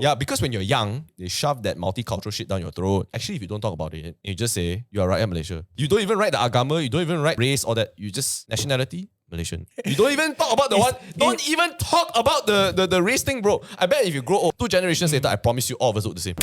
Yeah, because when you're young, they shove that multicultural shit down your throat. Actually, if you don't talk about it, you just say, you are rakyat Malaysia. You don't even write the agama, you don't even write race or that. You just, nationality, Malaysian. You don't even talk about the one, don't even talk about the race thing, bro. I bet if you grow old, 2 generations later, I promise you all of us look the same.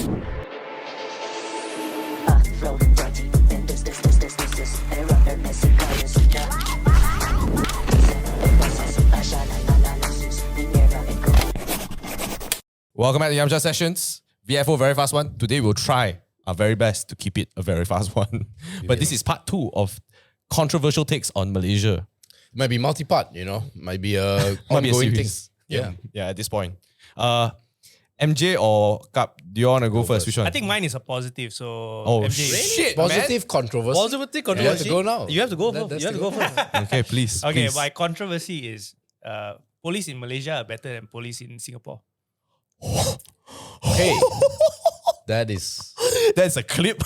Welcome back to Yamcha Sessions. VFO Very Fast One. Today we'll try our very best to keep it a very fast one. But this is part 2 of controversial takes on Malaysia. Might be multi-part, you know. Might be a Might be a ongoing thing. series. Yeah, at this point. MJ or Kap, do you want to go first? Which one? I think mine is a positive, so Oh, MJ. shit, Positive controversy. Positive You have to controversy. go now. You have to go That- first. that's You have to the go go. first. Okay, please. Okay, please. my controversy is police in Malaysia are better than police in Singapore. Hey, that is... That's a clip.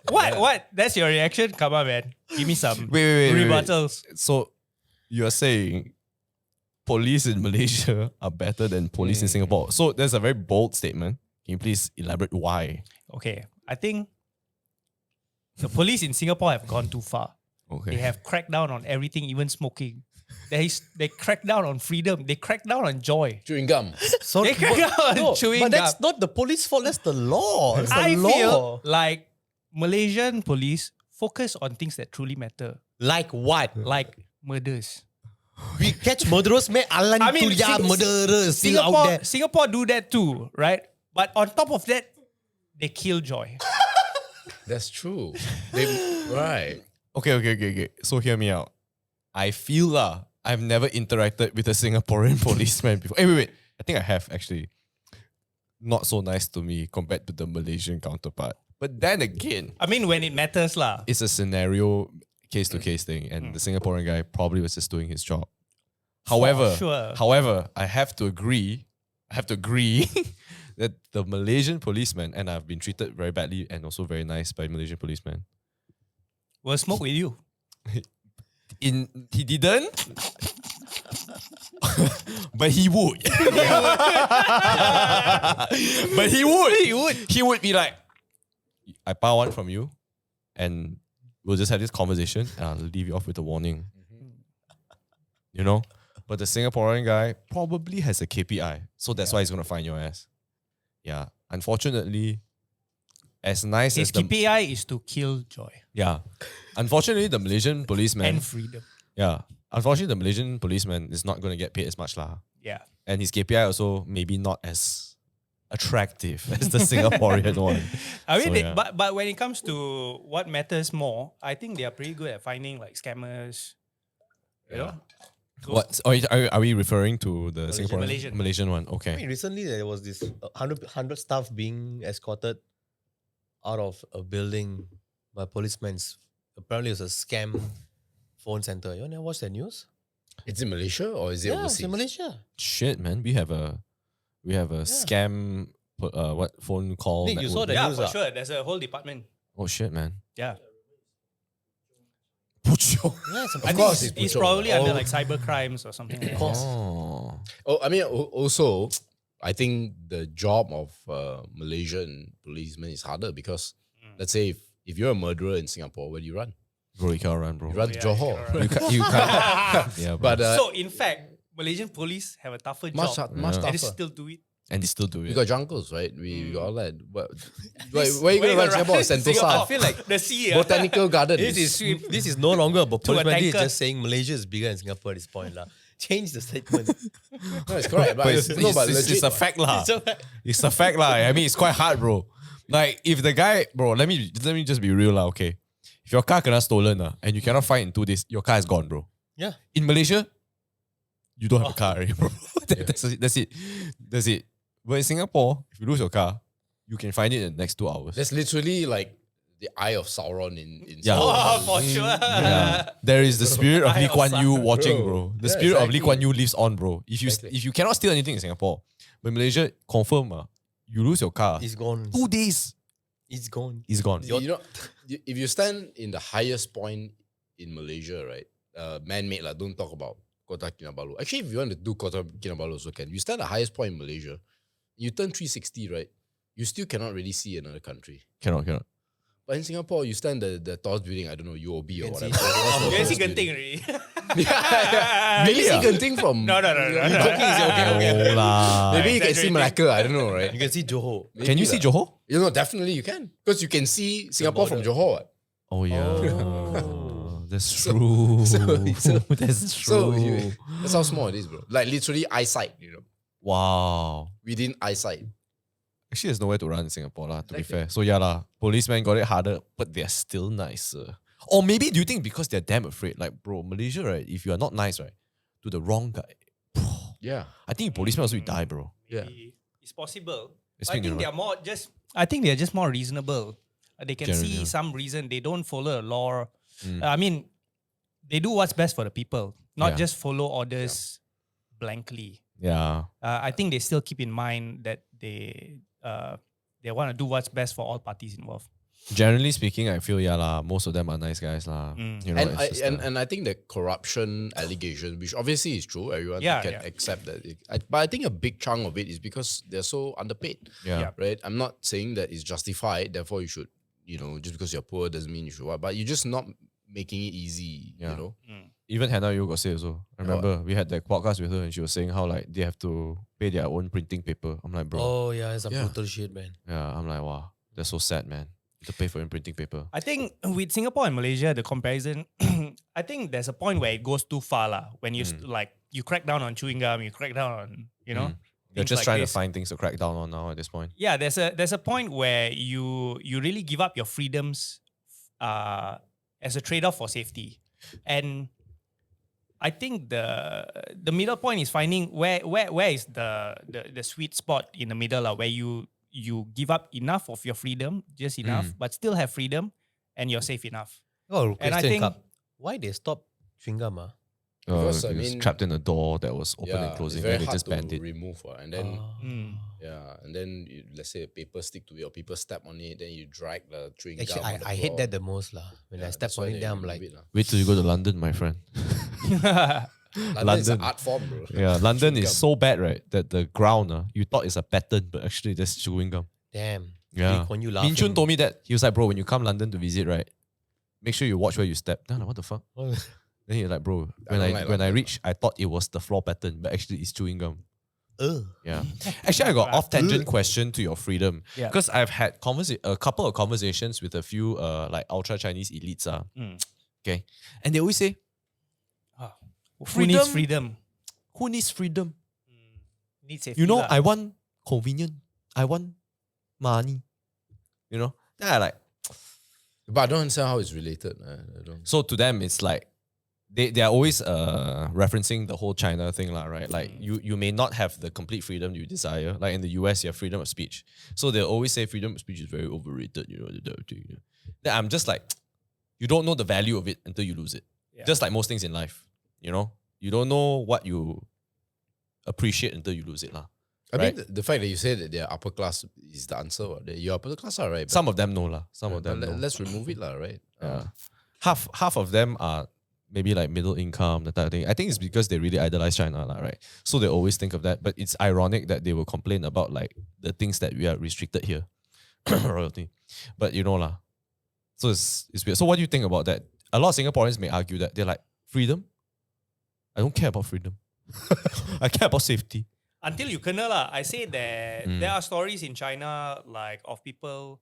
What? That's your reaction? Come on, man. Give me some Wait. rebuttals. So, you're saying police in Malaysia are better than police in Singapore. So, that's a very bold statement. Can you please elaborate why? Okay, I think the police in Singapore have gone too far. Okay. They have cracked down on everything, even smoking. They crack down on freedom. They crack down on joy. Chewing gum. So, They crack down on chewing but that's gum. not the police fault. That's the law. It's the I law. feel like Malaysian police focus on things that truly matter, Like what? like murders. We catch murderers, man. Alan I mean, Tulia murderers still out there. Singapore do that too, right? But on top of that, they kill joy. That's true. Right. Okay. So, hear me out. I feel I've never interacted with a Singaporean policeman before. Hey, wait. I think I have actually. Not so nice to me compared to the Malaysian counterpart. But then again, I mean, when it matters lah. it's a scenario case-to-case thing, and the Singaporean guy probably was just doing his job. However, sure. I have to agree that the Malaysian policeman, and I've been treated very badly and also very nice by Malaysian policemen. Will smoke with you. He didn't, but he would. But he would. He would be like, I buy one from you, and we'll just have this conversation, and I'll leave you off with a warning. You know? But the Singaporean guy probably has a KPI, so that's why he's gonna find your ass. Yeah. Unfortunately, as nice His as the KPI is to kill joy unfortunately the Malaysian policeman. and freedom. Yeah. Unfortunately, the Malaysian policeman is not going to get paid as much lah. Yeah. And his KPI also maybe not as attractive as the Singaporean one. I mean, So, yeah. but when it comes to what matters more, I think they are pretty good at finding like scammers. You know? What are we referring to the Singaporean Malaysian one? I Okay. mean, recently there was this 100 staff being escorted out of a building by policemen. Apparently, it was a scam phone center. You never watch the news? It's in Malaysia or is it Yeah, it's overseas? in Malaysia. Shit, man. We have a scam what phone call. Nick, you saw network. the Yeah, news. for sure. There's a whole department. Oh shit, man. Yeah. Pucho. Yeah, it's I course think it's it's Puchong. probably under like cyber crimes or something like that. Oh. Oh, I mean, also, I think the job of Malaysian policemen is harder because, let's say, if you're a murderer in Singapore, where do you run? Bro, you can't run, bro. You run to yeah, Johor. You can't. Yeah, But So in fact, Malaysian police have a tougher much job. much Yeah. And they tougher. still do it. and they still do We it. got jungles, right? We got all that. Where you gonna run Singapore? Sentosa. I feel like The sea. Botanical Gardens. this is no longer about To a policeman. This is tanker. just saying Malaysia is bigger than Singapore at this point. Change the statement. No, it's correct. But, But it's legit, a fact lah. So, It's a fact lah. I mean, it's quite hard, bro. Like, if the guy, bro, let me just be real lah, okay? If your car kena stolen and you cannot find in 2 days, your car is gone, bro. yeah. In Malaysia, you don't have a car already, bro. That's it. But in Singapore, if you lose your car, you can find it in the next 2 hours. That's literally like the eye of Sauron in Yeah. Singapore. Oh, for sure. Yeah. There is the spirit of Eye Lee of Kuan Yew Sauron, watching, bro. bro. The Yeah, spirit of Lee exactly. Kuan Yew lives on, bro. If you cannot steal anything in Singapore, but Malaysia, confirm, you lose your car. It's gone. 2 days, It's gone. it's gone. You know, if you stand in the highest point in Malaysia, right? Man-made, don't talk about Kota Kinabalu. Actually, if you want to do Kota Kinabalu also can. You stand at the highest point in Malaysia. You turn 360, right? You still cannot really see another country. Cannot. But in Singapore, you stand the tallest building, I don't know, UOB or can whatever. see- What's the You can see tallest Genting building? already. Maybe see Genting from... No. Oh lah. Maybe you can see Exaggerating. Malacca, I don't know, right? You can see Johor. Can you see Johor? You know, definitely you can. Because you can see Singapore from border. Johor. What? Oh yeah. Oh. That's true. so- That's So true. that's how small it is, bro. Like literally eyesight, Wow. within eyesight. Actually, there's nowhere to run in Singapore, lah, to be fair. So, yeah, lah, policemen got it harder, but they're still nicer. Or maybe do you think because they're damn afraid? Like, bro, Malaysia, right? If you are not nice, right, to the wrong guy, Yeah. I think policemen also will die, bro. Yeah. It's possible. It's I been, think you know, they're more just. I think they're just more reasonable. They can Generally, see yeah. some reason. They don't follow a law. Mm. I mean, they do what's best for the people, not Yeah. just follow orders blankly. Yeah. I think they still keep in mind that they want to do what's best for all parties involved. Generally speaking, I feel, yeah, lah, most of them are nice guys, lah. You know, And it's I, just, and I think the corruption allegation, which obviously is true, everyone Yeah, can yeah. accept that. But I think a big chunk of it is because they're so underpaid, yeah. right? I'm not saying that it's justified, therefore you should, just because you're poor doesn't mean you should what, but you're just not making it easy, Yeah. you know? Even Hannah, you got say also. I remember we had that podcast with her and she was saying how, like, they have to pay their own printing paper. I'm like, bro. Oh yeah, it's a Yeah. brutal shit, man. Yeah, I'm like, wow, that's so sad, man. To pay for your printing paper. I think with Singapore and Malaysia, the comparison, I think there's a point where it goes too far lah. When you like you crack down on chewing gum, you crack down on They're things just like trying this. to find things to crack down on now at this point. Yeah, there's a point where you really give up your freedoms as a trade-off for safety. And I think the middle point is finding where is the sweet spot in the middle where you give up enough of your freedom, just enough, but still have freedom and you're safe enough. Oh, And I question, think- Kap. Why they stop chewing gum? Because, I it was mean- trapped in a door that was open and It's closing, very and they hard just to banned it. remove. And then, Mm. and then let's say a paper stick to it or people step on it, then you drag the chewing Actually, gum on the I hate floor. that the most lah. When I step That's on why it, they then I'm remove like, it, lah. Wait till you go to London, my friend. London is an London. art form, bro. Yeah, London Chewing is gum. so bad, right? That the ground, you thought it's a pattern, but actually just chewing gum. damn. Yeah. When you Min Chun told me that. He was like, bro, when you come London to visit, right, make sure you watch where you step. Then I'm like, what the fuck? Then he's like, bro, when don't I like when I London, reached, I thought it was the floor pattern, but actually it's chewing gum. Ugh. Yeah. Actually, I got off tangent question to your freedom. Yeah. Because I've had a couple of conversations with a few like ultra Chinese elites. Okay. And they always say, Who needs freedom? who needs freedom? Needs safety. You know, lah. I want convenience. I want money. You know? Then I like, But I don't understand how it's related. I don't. so to them, it's like, they are always referencing the whole China thing, right? Like you may not have the complete freedom you desire. Like in the US, you have freedom of speech. So they'll always say freedom of speech is very overrated, Then I'm just like, you don't know the value of it until you lose it. Yeah. Just like most things in life, You don't know what you appreciate until you lose it. I Right. mean, the fact that you say that they're upper class is the answer. You're upper class, all right? Some of them know lah. Some of them know. Let's remove it, right? Yeah. Half of them are maybe like middle income, that type of thing. I think it's because they really idolize China, right? So they always think of that. But it's ironic that they will complain about like the things that we are restricted here. Royalty. But lah. So it's weird. So what do you think about that? A lot of Singaporeans may argue that they're like, freedom? I don't care about freedom. I care about safety. Until you kena lah. I say that there are stories in China like of people,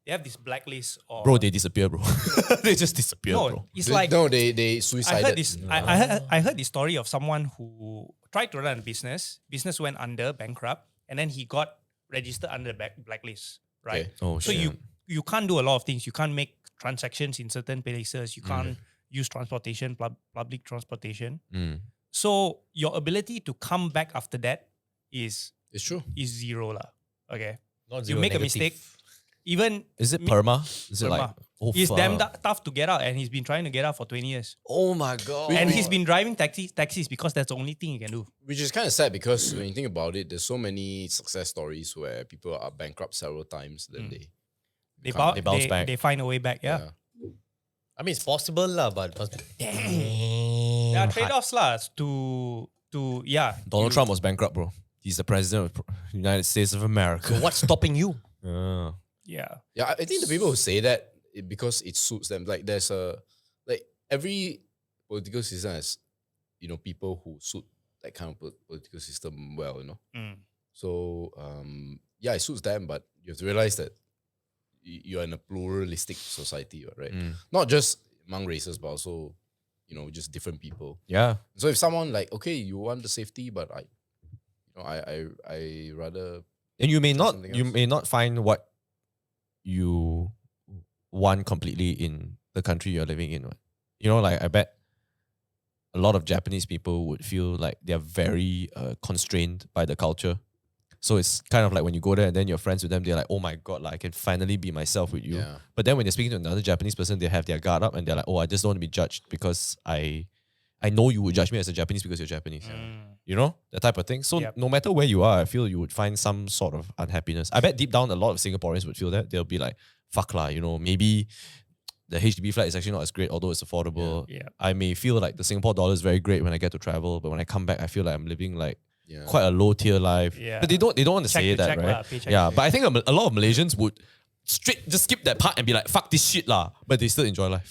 they have this blacklist of... Bro, they disappear, bro. They just disappear, no, bro. it's like... they I suicided. heard this. I heard the story of someone who tried to run a business. Business went under, bankrupt, and then he got registered under the blacklist. Right. Okay. Oh, So shit. you can't do a lot of things. You can't make transactions in certain places. You can't use transportation, public transportation. Mm. So your ability to come back after that is It's true. zero lah. Okay. Not You zero, make a negative. mistake. Even Is it perma? Is it like, Perma. oh, it's damn fuck. tough to get out, and he's been trying to get out for 20 years. Oh my God. And he's been driving taxis because that's the only thing he can do. Which is kind of sad because when you think about it, there's so many success stories where people are bankrupt several times, then They Can't- bounce back. They find a way back. Yeah. I mean, it's possible lah, but it must be damn Yeah, hard. trade-offs lah to yeah. Donald you- Trump was bankrupt, bro. He's the president of the United States of America. So what's stopping you? Yeah. Yeah, I think the people who say that because it suits them. Like there's every political system has, people who suit that kind of political system well, Mm. So it suits them, but you have to realize that you're in a pluralistic society, right? Not just among races, but also, just different people. Yeah. So if someone like, okay, you want the safety, but I rather And you may not something you else. may not find what you want completely in the country you're living in. Right? Like I bet a lot of Japanese people would feel like they're very constrained by the culture. So it's kind of like when you go there and then you're friends with them, they're like, oh my God, like I can finally be myself with you. Yeah. But then when they're speaking to another Japanese person, they have their guard up and they're like, oh, I just don't want to be judged because I know you would judge me as a Japanese because you're Japanese. That type of thing. So Yep. no matter where you are, I feel you would find some sort of unhappiness. I bet deep down a lot of Singaporeans would feel that. They'll be like, fuck lah, maybe the HDB flat is actually not as great, although it's affordable. Yeah. I may feel like the Singapore dollar is very great when I get to travel, but when I come back, I feel like I'm living like Yeah. quite a low tier life. Yeah. But they don't want to Check say to that, check right? lah, paycheck Yeah, to but I think a lot of Malaysians would straight just skip that part and be like, fuck this shit lah. But they still enjoy life.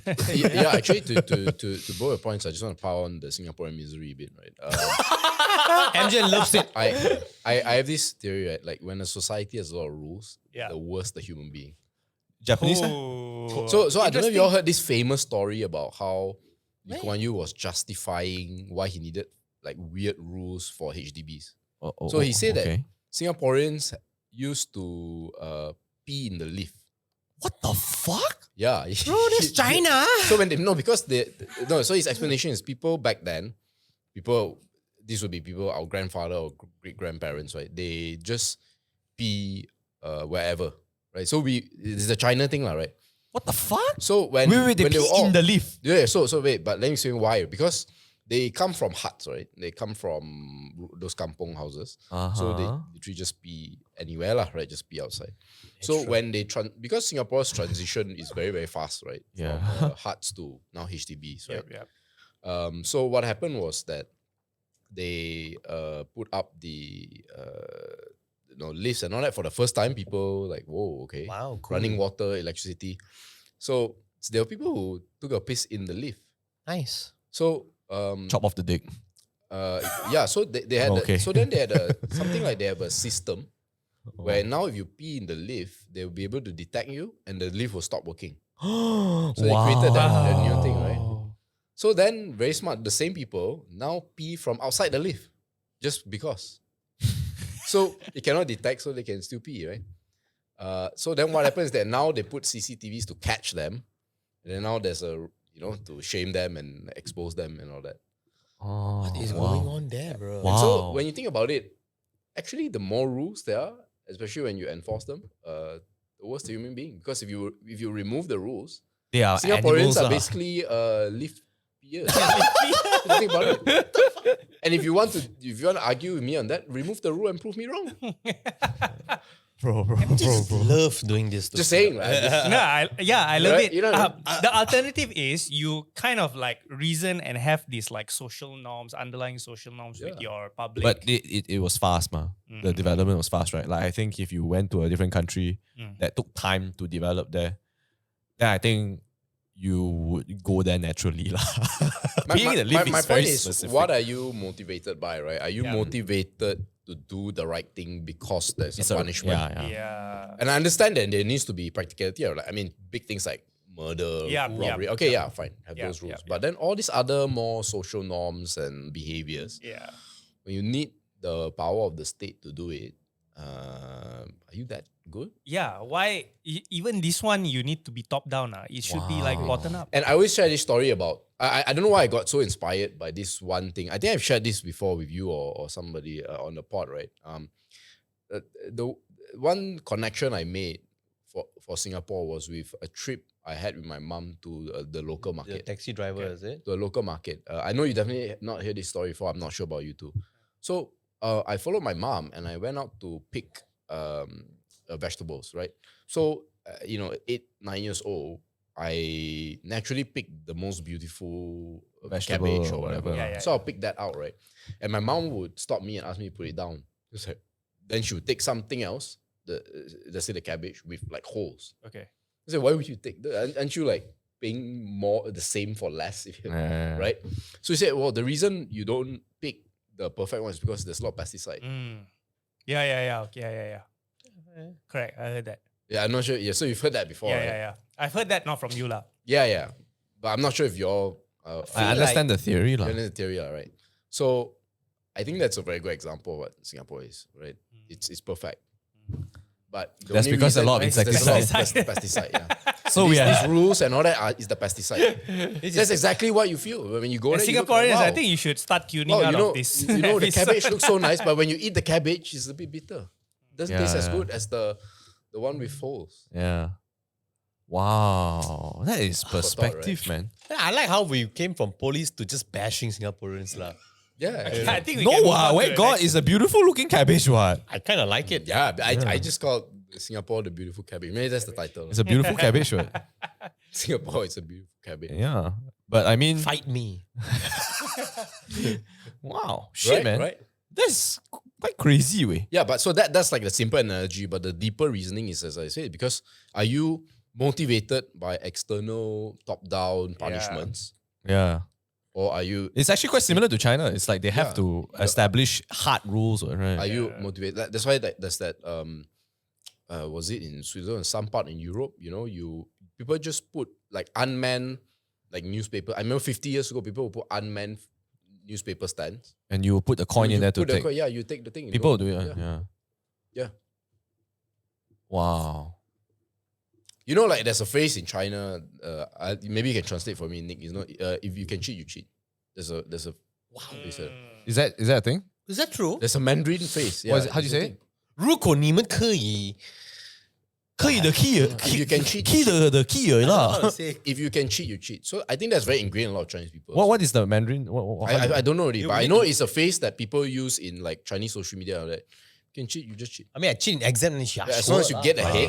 Actually, to both your points, I just want to power on the Singaporean misery a bit, right? MJ loves it. I have this theory, right? Like when a society has a lot of rules, Yeah. the worse the human being. Japanese? Oh. So I don't know if you all Interesting. heard this famous story about how Lee Kuan Yew was justifying why he needed like weird rules for HDBs. So he said that Singaporeans used to pee in the lift. What the fuck? Yeah. Bro, that's China. So so his explanation is people back then, this would be people, our grandfather or great grandparents, right? They just pee wherever, right? So it's the China thing, right? What the fuck? So when Wait, they when they pee were all, in the lift. yeah, so wait, but let me explain why. Because they come from huts, right? They come from those kampong houses. So they literally just pee anywhere, lah, right? Just pee outside. So when they because Singapore's transition is very, very fast, right? Yeah. From huts to now HDBs, right? Yep. So what happened was that they put up the lifts and all that for the first time. People like, whoa, okay, Wow, cool. running water, electricity. So there were people who took a piss in the lift. Nice. So Chop off the dick. so they had Okay. so then they had something like they have a system where now if you pee in the lift, they will be able to detect you and the lift will stop working. So they created that new thing, right? So then, very smart, the same people now pee from outside the lift just because. So it cannot detect, so they can still pee, right? So then what happens is that now they put CCTVs to catch them. And then now there's to shame them and expose them and all that. What What is going on there, bro? Wow. And so when you think about it, actually the more rules there are, especially when you enforce them, the worse the human being. Because if you remove the rules, They are Singaporeans animals, are lah. basically lift peers. Think about it. And if you want to argue with me on that, remove the rule and prove me wrong. Bro. Love doing this. Just saying, right? No, I love Right? it. You know, The alternative is you kind of like reason and have these like social norms, underlying social norms with your public. But it was fast, ma. The development was fast, right? Like I think if you went to a different country that took time to develop there, then I think you would go there naturally, lah. Being in the lift my is very point is, specific. what are you motivated by, right? Are you Yeah. motivated to do the right thing because there's It's a a- punishment? yeah. yeah. And I understand that there needs to be practicality. Like, I mean, big things like murder, Yeah, robbery. yeah, Okay, fine, have Yeah, those rules. yeah, But then all these other more social norms and behaviors, Yeah. when you need the power of the state to do it, are you that good? Yeah. Why? Even this one, you need to be top down. It should be like bottom up. And I always share this story about, I don't know why I got so inspired by this one thing. I think I've shared this before with you or somebody on the pod, right? The one connection I made for Singapore was with a trip I had with my mum to the local The market. taxi driver, is it? To a local market. I know you definitely have not heard this story before. I'm not sure about you too. So I followed my mom and I went out to pick vegetables, right? So, 8, 9 years old, I naturally picked the most beautiful Vegetable cabbage or or whatever. whatever. Yeah, So I'll pick that out, right? And my mom would stop me and ask me to put it down. It's like, then she would take something else, let's say the cabbage with like holes. Okay. I said, why would you take that? And you like paying more the same for less, if you Yeah. right? So he said, well, the reason you don't pick the perfect one is because there's a lot of pesticide. Yeah. Okay. Yeah. Correct. I heard that. Yeah, I'm not sure. Yeah, so you've heard that before, right? Yeah. I've heard that not from you, lah. Yeah. But I'm not sure if you're. I understand the theory, lah. the theory, right? So I think that's a very good example of what Singapore is, right? It's perfect. But the That's only because a reason lot of is there's a lot of insecticide. pesticide. Yeah. So we These are. rules and all that is the pesticide. That's exactly what you feel when you go And there. you look Singaporeans, like, I wow. think you should start tuning Well, out you know, of this. the episode. cabbage looks so nice, but when you eat the cabbage, it's a bit bitter. Doesn't taste as Yeah. good as the one with holes. Yeah. Wow. That is thought, perspective, man. I like how we came from police to just bashing Singaporeans lah. Yeah, I think we No, can move on to wait, the God, next- it's a beautiful looking cabbage, what? I kind of like it. yeah. I just called Singapore the beautiful cabbage. Maybe that's the title. It's a beautiful cabbage, what? Singapore is a beautiful cabbage. Yeah. But I mean, Fight me. wow. Shit, Right, man. right? That's quite crazy, way. Yeah, but so that's like the simple analogy, but the deeper reasoning is, as I said, because are you motivated by external top-down punishments, Yeah. or are you It's actually quite similar to China. It's like they have Yeah. to establish hard rules, right? are you motivated? That's why there's that was it in Switzerland, some part in Europe, people just put like unmanned like newspaper. I remember 50 years ago, people would put unmanned newspaper stands. And you put the coin You in there to put the take. coin, yeah, you take the thing. you People go. do it. Yeah. Yeah. Wow. Like there's a phrase in China. Maybe you can translate for me, Nick. If you can cheat, you cheat. There's a wow. Is that a thing? Is that true? There's a Mandarin phrase. Yeah, What is it? How do you there's a say thing. 如果你们可以可以的 key If you can cheat, key the key 而已啦。 if you can cheat, you cheat. So I think that's very ingrained in a lot of Chinese people. What is the Mandarin? What, how do you- I don't know really, but I know it's a phrase that people use in like Chinese social media. Like, you can cheat, you just cheat. I mean, I cheat in exam and Yeah, as long as you get ahead.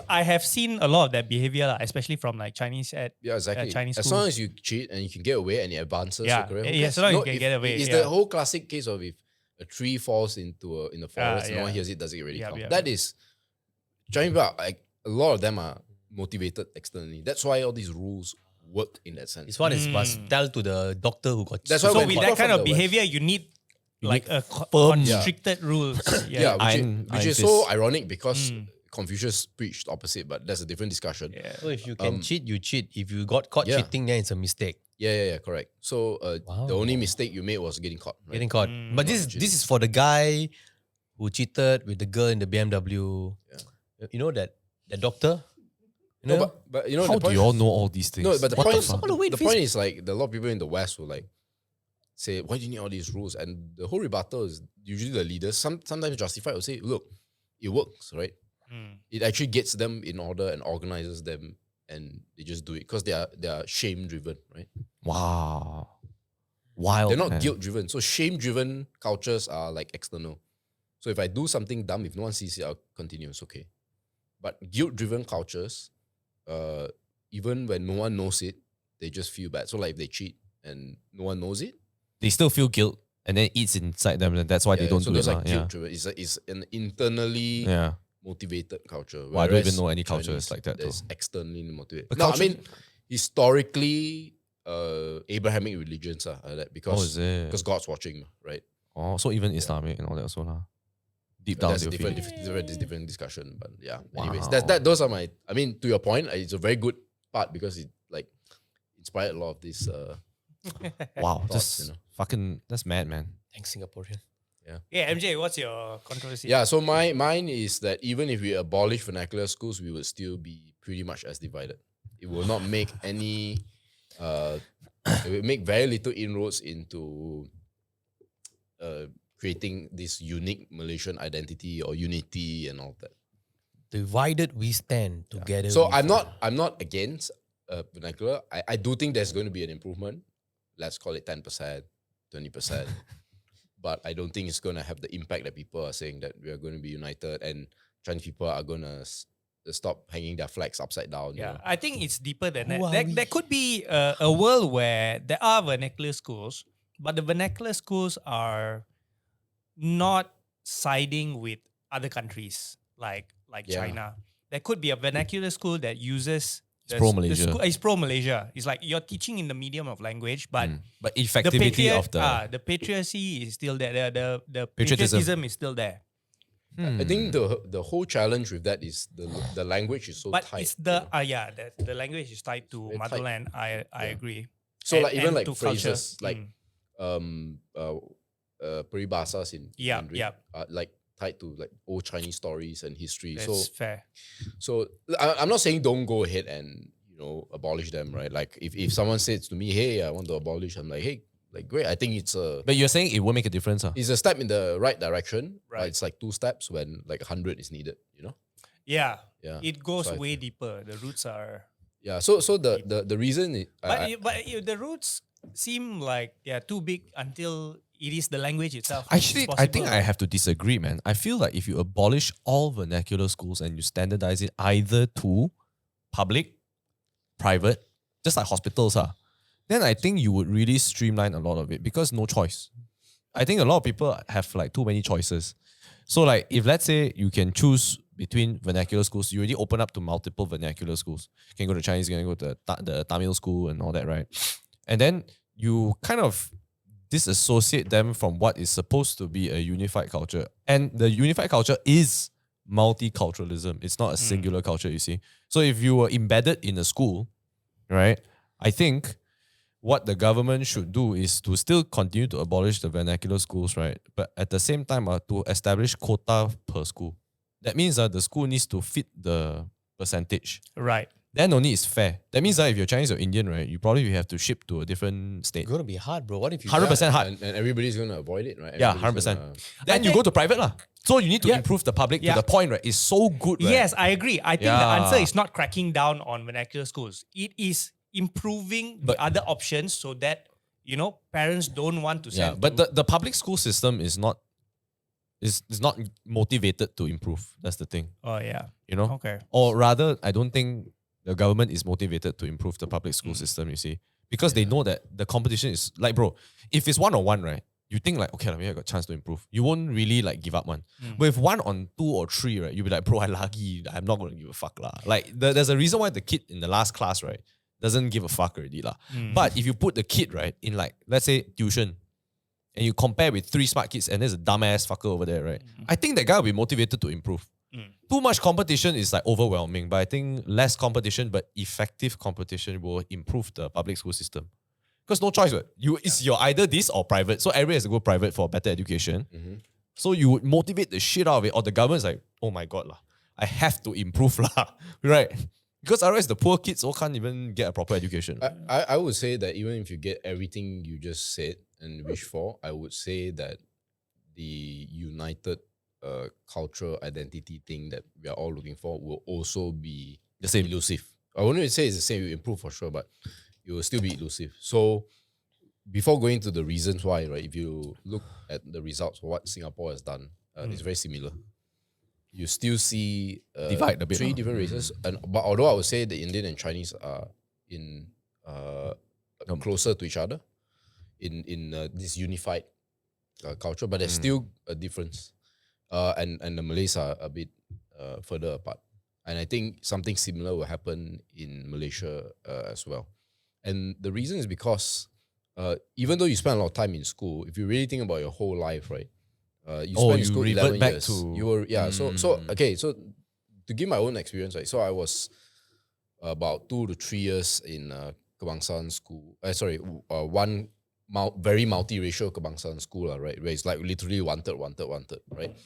I have seen a lot of that behavior, lah, especially from like Chinese Yeah, exactly. Chinese as school. long as you cheat and you can get away and it advances Yeah, your career. who yeah, cares? so long you can get away, It's yeah. the whole classic case of if a tree falls in the forest, no one yeah. hears it, does it really Yeah, count? yeah. That is, Chinese people, like a lot of them are motivated externally. That's why all these rules work in that sense. This one is must tell to the doctor who got That's why So when with people that kind from of the West- behavior, you need like a firm- constricted rules. Yeah, Iron which is so fist. ironic because Confucius preached opposite, but that's a different discussion. Yeah. So if you can cheat, you cheat. If you got caught Yeah. cheating, then it's a mistake. Yeah, correct. So the only mistake you made was getting caught. Right? Getting caught. But this is for the guy who cheated with the girl in the BMW. Yeah. You know that doctor? You No, know? but How the do point, you all know all these things? No, but the What point, fuck? the point is like a lot of people in the West will like say, why do you need all these rules? And the whole rebuttal is usually the leaders, sometimes justified, will say, look, it works, right? It actually gets them in order and organizes them and they just do it because they are shame driven, right? Wow. Wild. They're not man. guilt driven. So shame driven cultures are like external. So if I do something dumb, if no one sees it, I'll continue. It's okay. But guilt driven cultures, even when no one knows it, they just feel bad. So like if they cheat and no one knows it, They still feel guilt and then it eats inside them. And that's why they don't so do it. those are lah. guilt driven. It's an internally Yeah. motivated culture. Well, I don't even whereas know any culture Chinese, is like that, That's though. externally motivated. But No, I culture- mean historically, Abrahamic religions are like that because is it? because God's watching, right? Oh, so even Islamic and all that also lah. Deep down, That's they'll feel different, it. different discussion. But yeah, Wow. anyways, those are my. I mean, to your point, it's a very good part because it like inspired a lot of this. Wow, thoughts, just fucking, that's mad, man. Thanks, Singaporean. Yeah, MJ, what's your controversy? Yeah, so mine is that even if we abolish vernacular schools, we would still be pretty much as divided. It will not make any. It will make very little inroads into creating this unique Malaysian identity or unity and all that. Divided we stand, together. So we I'm fall. not against vernacular. I do think there's going to be an improvement. Let's call it 10%, 20%. But I don't think it's going to have the impact that people are saying that we are going to be united and Chinese people are going to stop hanging their flags upside down. You Yeah, know? I think it's deeper than that. Who are There we? could be a world where there are vernacular schools, but the vernacular schools are not siding with other countries like Yeah. China. There could be a vernacular school that uses pro-Malaysia. It's pro-Malaysia. It's like you're teaching in the medium of language, but But effectivity of the patriarchy is still there. The Patriotism. patriotism is still there. I think the whole challenge with that is the language is so But tight. it's the the language is tied to Very tight. motherland. I agree. So like even and like to culture. phrases like peribahasas in Yeah, Mandarin yeah. are like tied to like old Chinese stories and history. That's fair. So I'm not saying don't go ahead and abolish them, right? Like if someone says to me, "Hey, I want to abolish," I'm like, "Hey, like great. I think it's a But you're saying it won't make a difference, huh? it's a step in the right direction. But Right. it's like 2 steps when like 100 is needed. Yeah, Yeah. it goes So I way deeper. The roots are, Yeah. So the reason the roots seem like they are too big until it is the language itself. Actually, It's I think possible. I have to disagree, man. I feel like if you abolish all vernacular schools and you standardize it either to public, private, just like hospitals, then I think you would really streamline a lot of it because no choice. I think a lot of people have like too many choices. So like if let's say you can choose between vernacular schools, you already open up to multiple vernacular schools. You can go to Chinese, you can go to the Tamil school and all that, right? And then you kind of disassociate them from what is supposed to be a unified culture. And the unified culture is multiculturalism. It's not a singular culture, you see. So if you were embedded in a school, right, I think what the government should do is to still continue to abolish the vernacular schools, right? But at the same time, to establish quota per school. That means the school needs to fit the percentage. Right. Then only it's fair. That means if you're Chinese or Indian, right, you probably have to ship to a different state. It's gonna be hard, bro. What if you 100% hard. and everybody's gonna avoid it, right? Yeah, Everybody's 100%. gonna- Then you think- go to private lah. So you need to Yeah. improve the public Yeah. to the point, right? It's so good, right? Yes, I agree. I think the Yeah. answer is not cracking down on vernacular schools. It is improving But- the other options so that parents don't want to Yeah, send. but to- the public school system is not motivated to improve. That's the thing, oh yeah, you know? okay. Or rather, I don't think the government is motivated to improve the public school system, you see. Because they know that the competition is like, bro, if it's 1-on-1, right? You think like, okay, maybe I got a chance to improve. You won't really like give up one. But if 1-on-2 or 3, right, you'll be like, bro, I lucky. I'm not going to give a fuck lah. Like there's a reason why the kid in the last class, right, doesn't give a fuck already lah. But if you put the kid, right, in like, let's say tuition, and you compare with 3 smart kids and there's a dumbass fucker over there, right? I think that guy will be motivated to improve. Too much competition is like overwhelming, but I think less competition but effective competition will improve the public school system. Because no choice, right? It's you're either this or private. So everybody has to go private for better education. So you would motivate the shit out of it, or the government's like, oh my god lah, I have to improve lah, right? Because otherwise the poor kids all can't even get a proper education. I would say that even if you get everything you just said and wish for, I would say that the united cultural identity thing that we are all looking for will also be The same. elusive. I wouldn't say it's the same, you improve for sure, but it will still be elusive. So before going to the reasons why, right, if you look at the results of what Singapore has done, it's very similar. You still see Divide a bit, 3 huh? different races, but although I would say the Indian and Chinese are in closer to each other in this unified culture, but there's still a difference, and the Malays are a bit further apart. And I think something similar will happen in Malaysia as well. And the reason is because even though you spend a lot of time in school, if you really think about your whole life, right? You spend in you school revert 11 back years. to- You were So to give my own experience, right? So I was about 2 to 3 years in Kebangsaan school. One very multiracial Kebangsaan school, right? Where it's like literally wanted, right?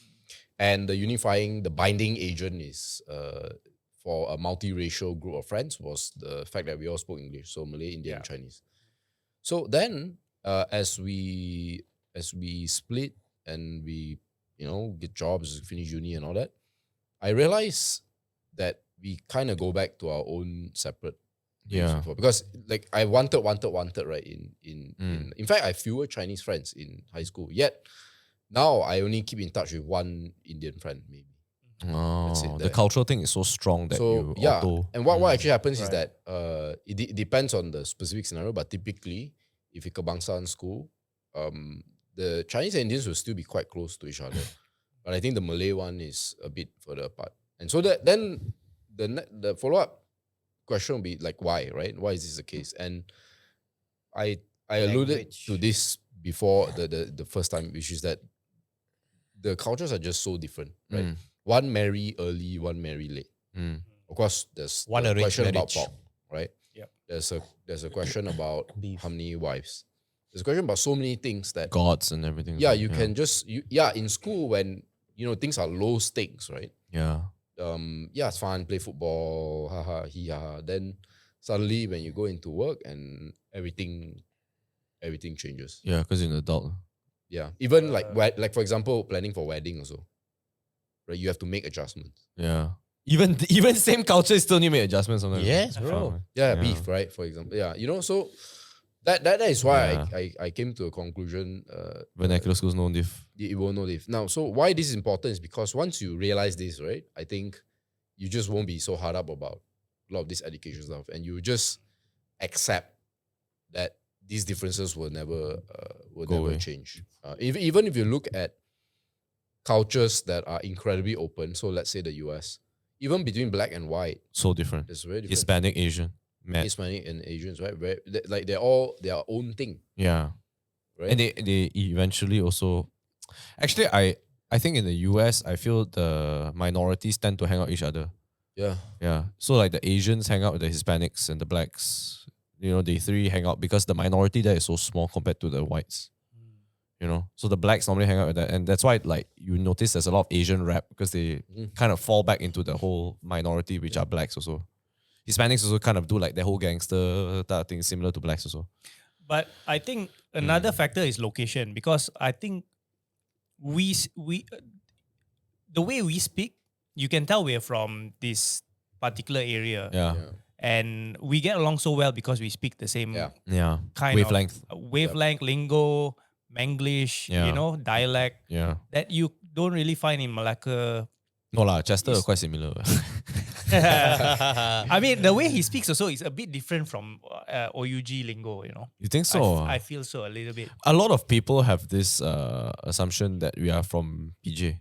And the binding agent is for a multiracial group of friends was the fact that we all spoke English, so Malay, Indian, and Chinese. So then, as we split and we get jobs, finish uni and all that, I realized that we kind of go back to our own separate ways Yeah. before. Because like I wanted, right? In fact, I have fewer Chinese friends in high school. Yet now I only keep in touch with one Indian friend, maybe. Oh, the there. cultural thing is so strong that you auto. and what actually happens is that it depends on the specific scenario, but typically, if you kebangsaan school, the Chinese and Indians will still be quite close to each other, but I think the Malay one is a bit further apart, and so that then the follow up question will be like, why, right? Why is this the case? And I alluded Language. to this before the first time, which is that the cultures are just so different, right? Mm. One marry early, one marry late. Mm. Of course, there's One the arranged question about marriage. pork, right? Yep. There's a question about Beef. how many wives. There's a question about so many things that Gods and everything. yeah, you can just in school when things are low stakes, right? Yeah. It's fun, play football, haha, hee ha. Then suddenly when you go into work and everything changes. Yeah, because you're an adult. Yeah. Even like for example, planning for wedding also. Right? You have to make adjustments. Yeah. Even same culture still need to make adjustments sometimes. Yes, bro. Yeah, Yeah. beef, right? For example. Yeah. So that is why Yeah. I came to a conclusion Vernacular schools no diff. it will not live. Now, so why this is important is because once you realize this, right, I think you just won't be so hard up about a lot of this education stuff, and you just accept that these differences will never Go away. change. Even if you look at cultures that are incredibly open, so let's say the US, even between black and white, So different. it's very different. Hispanic, Asian, mad. Hispanic and Asians, right? They're all their own thing, Yeah. right? And they eventually also actually I think in the US I feel the minorities tend to hang out with each other. yeah. Yeah. So like the Asians hang out with the Hispanics and the blacks. They three hang out because the minority there is so small compared to the whites. So the blacks normally hang out with that. And that's why like you notice there's a lot of Asian rap because they kind of fall back into the whole minority, which are blacks also. Hispanics also kind of do like their whole gangster type of thing similar to blacks also. But I think another factor is location, because I think we the way we speak, you can tell we're from this particular area, Yeah. and we get along so well because we speak the same Yeah. Yeah. kind Wavelength. of wavelength, lingo, Manglish, Yeah. dialect Yeah. that you don't really find in Malacca. No lah, Chester are quite similar. I mean, the way he speaks also is a bit different from OUG lingo, You think so? I feel so a little bit. A lot of people have this assumption that we are from PJ.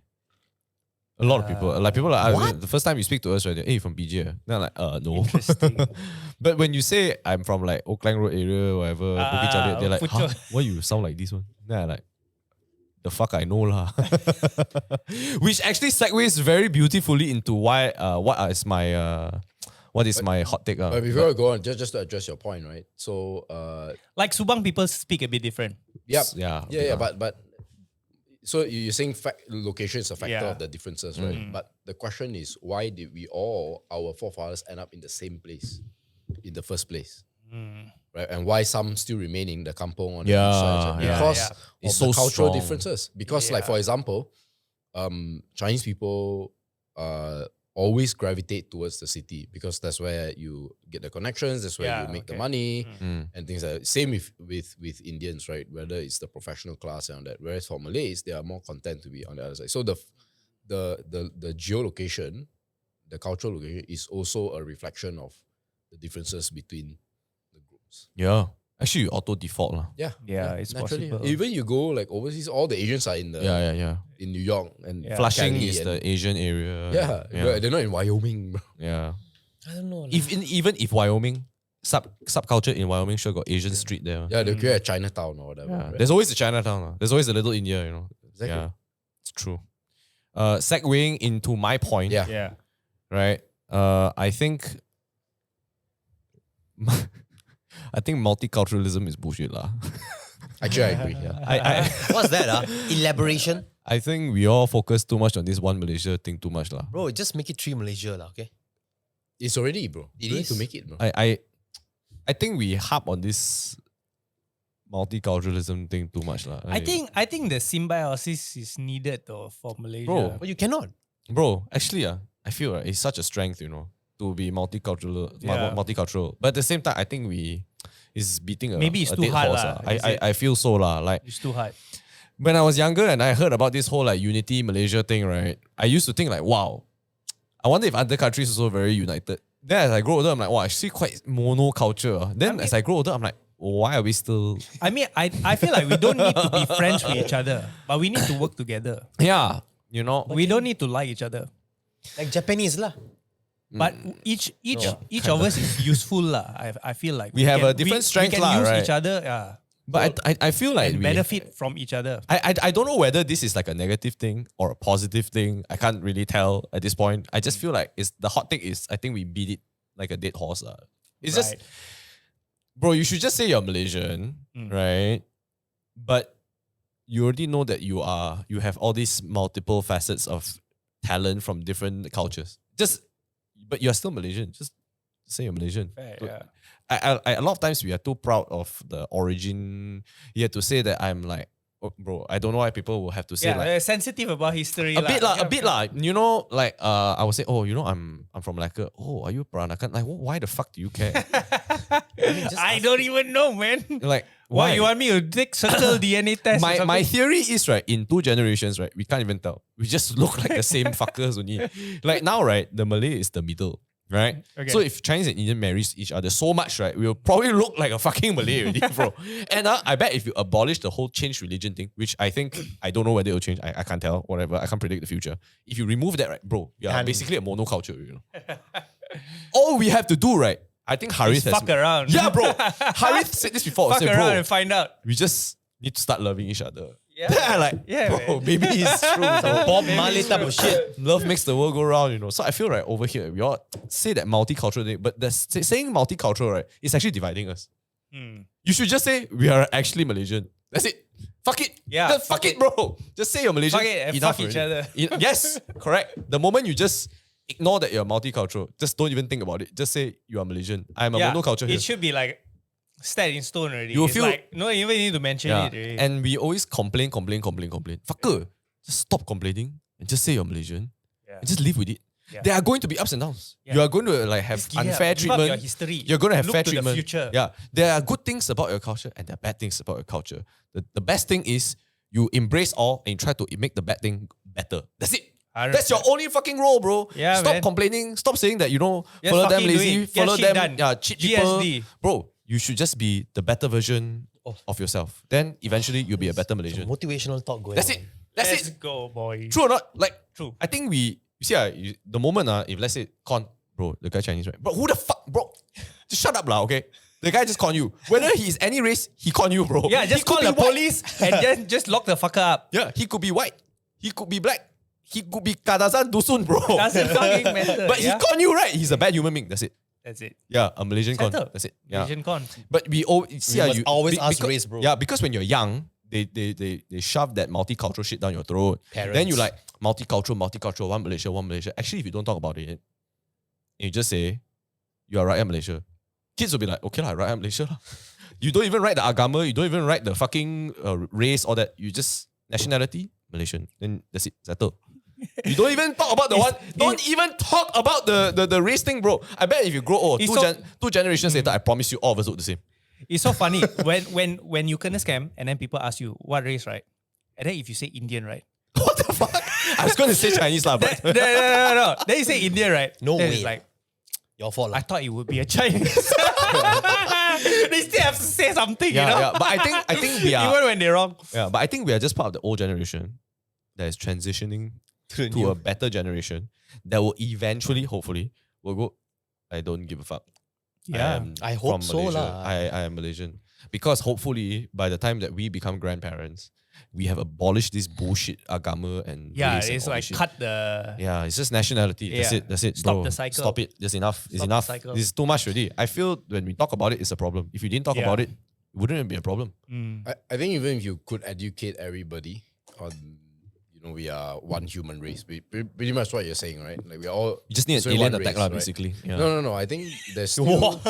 A lot of people, like people are the first time you speak to us, right? Hey, you from PJ? Then I'm like, no. Interesting. But when you say I'm from like Oakland Road area, whatever, Bukit Jalil, they're like, Puchong. huh? Why you sound like this one? Then I'm like, the fuck I know lah. Which actually segues very beautifully into what is my hot take. But before I go on, just to address your point, right? So Like Subang people speak a bit different. Yeah. but so you're saying location is a factor Yeah. of the differences, right? But the question is, why did our forefathers end up in the same place in the first place? Right? And why some still remain in the kampong on the Yeah, east side, yeah. because Yeah. of It's the so cultural strong. differences. Because like Yeah. for example, Chinese people always gravitate towards the city because that's where you get the connections, that's where Yeah, you make the okay. money Mm. and things like that. Same with Indians, right? Whether it's the professional class and all that. Whereas for Malays, they are more content to be on the other side. So the geolocation, the cultural location is also a reflection of the differences between the groups. Yeah. Actually, you auto default lah. Yeah. Yeah, it's naturally. possible. Even you go like overseas, all the Asians are in the Yeah. in New York and Yeah. Flushing Cali is and- the Asian area. yeah, Yeah. they're not in Wyoming, bro. Yeah. I don't know. Even if Wyoming, subculture in Wyoming sure got Asian street there. Yeah, they create a Chinatown or whatever. Yeah. right? There's always a Chinatown. There's always a little India, Exactly. Yeah. It's true. Segueing into my point. Yeah. Yeah. Right. I think multiculturalism is bullshit lah. Actually, I agree. Yeah. What's that? Elaboration? I think we all focus too much on this one Malaysia thing too much lah. Bro, just make it 3 Malaysia, lah, okay? It's already, bro. It You need is. to make it, bro. I think we harp on this multiculturalism thing too much lah. I think the symbiosis is needed though for Malaysia. Bro. But you cannot. Bro, actually, I feel it's such a strength, to be multicultural. Yeah. Multicultural. But at the same time, I think is beating a Maybe it's a too dead hard horse lah, lah. is it? I feel so lah. Like It's too hard. when I was younger and I heard about this whole like unity Malaysia thing, right? I used to think like, wow, I wonder if other countries also very united. Then as I grow older, I'm like, wow, actually quite mono culture. Then as I grow older, I'm like, why are we still? I mean, I feel like we don't need to be friends with each other, but we need to work together. Yeah, you know. We don't need to like each other. Like Japanese lah. But each of us is useful lah. I feel like We have a different strength we can lah, use right? each other. Yeah. But I feel like And we benefit from each other. I don't know whether this is like a negative thing or a positive thing. I can't really tell at this point. I just feel like it's the hot take is I think we beat it like a dead horse. It's just, Right. bro, you should just say you're Malaysian, right? But you already know that you have all these multiple facets of talent from different cultures. But you're still Malaysian. Just say you're Malaysian. Fair, yeah. I a lot of times we are too proud of the origin. You have to say that I'm like, oh, bro, I don't know why people will have to say Yeah, like they're sensitive about history. a bit Yeah, a bit lah. You know, like I would say, oh, you know, I'm from Malacca. Oh, are you Peranakan? Like, why the fuck do you care? I don't even know, man. Like, Why why? you want me to take circle DNA test? or My something? theory is right, in 2 generations, right, we can't even tell. We just look like the same fuckers only. Like now, right, the Malay is the middle, right? Okay. So if Chinese and Indian marries each other so much, right, we'll probably look like a fucking Malay already, bro. And I bet if you abolish the whole change religion thing, which I think, I don't know whether it'll change, I can't tell, whatever, I can't predict the future. If you remove that, right, bro, you're basically a monoculture, you know. All we have to do, right, I think Harith has... fuck around. Yeah, bro. Harith said this before. Fuck Said, around bro, and find out. we just need to start loving each other. Yeah. Then I like, Yeah, bro, man. maybe it's true. Bob Marley type of shit. Love makes the world go round, you know. So I feel right over here, we all say that multicultural thing, but saying multicultural, right, is actually dividing us. You should just say we are actually Malaysian. That's it. Fuck it. Yeah, Just fuck it, bro. Just say you're Malaysian. Fuck it and Enough fuck each already. other. Yes, correct. The moment you just ignore that you're multicultural, just don't even think about it. Just say you are Malaysian. I'm a monoculture here. It should be like set in stone already. You It's feel- like, no, you even need to mention Yeah. it already. And we always complain. Fucker, just stop complaining and just say you're Malaysian. Yeah. And just live with it. Yeah. There are going to be ups and downs. Yeah. You are going to like have Just give unfair up treatment. your history. You're going to have Look fair to the treatment. future. Yeah. There are good things about your culture and there are bad things about your culture. The best thing is you embrace all and you try to make the bad thing better. That's it. 100%. That's your only fucking role, bro. Yeah, Stop man. complaining. Stop saying that, you know, Just follow them fucking do lazy, it. Get follow shit them done. cheat people. GSD. Bro, you should just be the better version of yourself. Then eventually you'll be a better Malaysian. Motivational talk going That's on. it. That's Let's it. go, boy. True or not? Like, True. I think you see, the moment, if let's say, bro, the guy Chinese, right? Bro, who the fuck, bro? Just shut up, lah, okay? The guy just con you. Whether he is any race, he con you, bro. Yeah, He just could call be the white. police and then just lock the fucker up. Yeah, he could be white. He could be black. He could be Kadazan Dusun, bro. Doesn't fucking matter. But yeah? he con you, right? He's a bad human being. That's it. That's it. Yeah, a Malaysian con. Settle. That's it. Yeah. Malaysian con. But we always must always ask race, bro. Yeah, because when you're young, they shove that multicultural shit down your throat. Parents. Then you like multicultural, one Malaysia. Actually, if you don't talk about it, and you just say you are right, Malaysia. Kids will be like, okay lah, right, Malaysia lah. You don't even write the agama. You don't even write the fucking race or that. You just nationality Malaysian. Then that's it. Settle. You don't even talk about the one. Don't even talk about the race thing, bro. I bet if you grow old, It's two generations later, I promise you, all of us look the same. It's so funny when you kena scam and then people ask you what race, right? And then if you say Indian, right? What the fuck? I was going to say Chinese lah, but No. Then you say Indian, right? No then way. It's like, Your fault. I thought it would be a Chinese. They still have to say something, you know? yeah. But I think we are. Even when they're wrong. Yeah, but I think we are just part of the old generation that is transitioning to a better generation that will eventually, hopefully, will go. I don't give a fuck. Yeah. I hope from so Malaysia. lah. I am Malaysian because hopefully by the time that we become grandparents, we have abolished this bullshit agama and Yeah, race and it's all like this shit. cut the... Yeah, it's just nationality. That's Yeah. it. That's it. Stop bro. the cycle. Stop it. That's enough. It's Stop the enough. cycle. This is too much already. I feel when we talk about it, it's a problem. If you didn't talk Yeah. about it, it wouldn't be a problem. I think even if you could educate everybody on, you know, we are one human race. Pretty much what you're saying, right? Like we are all. You just need an so alien one attack, race, lah, right? basically. Yeah. No. I think there's still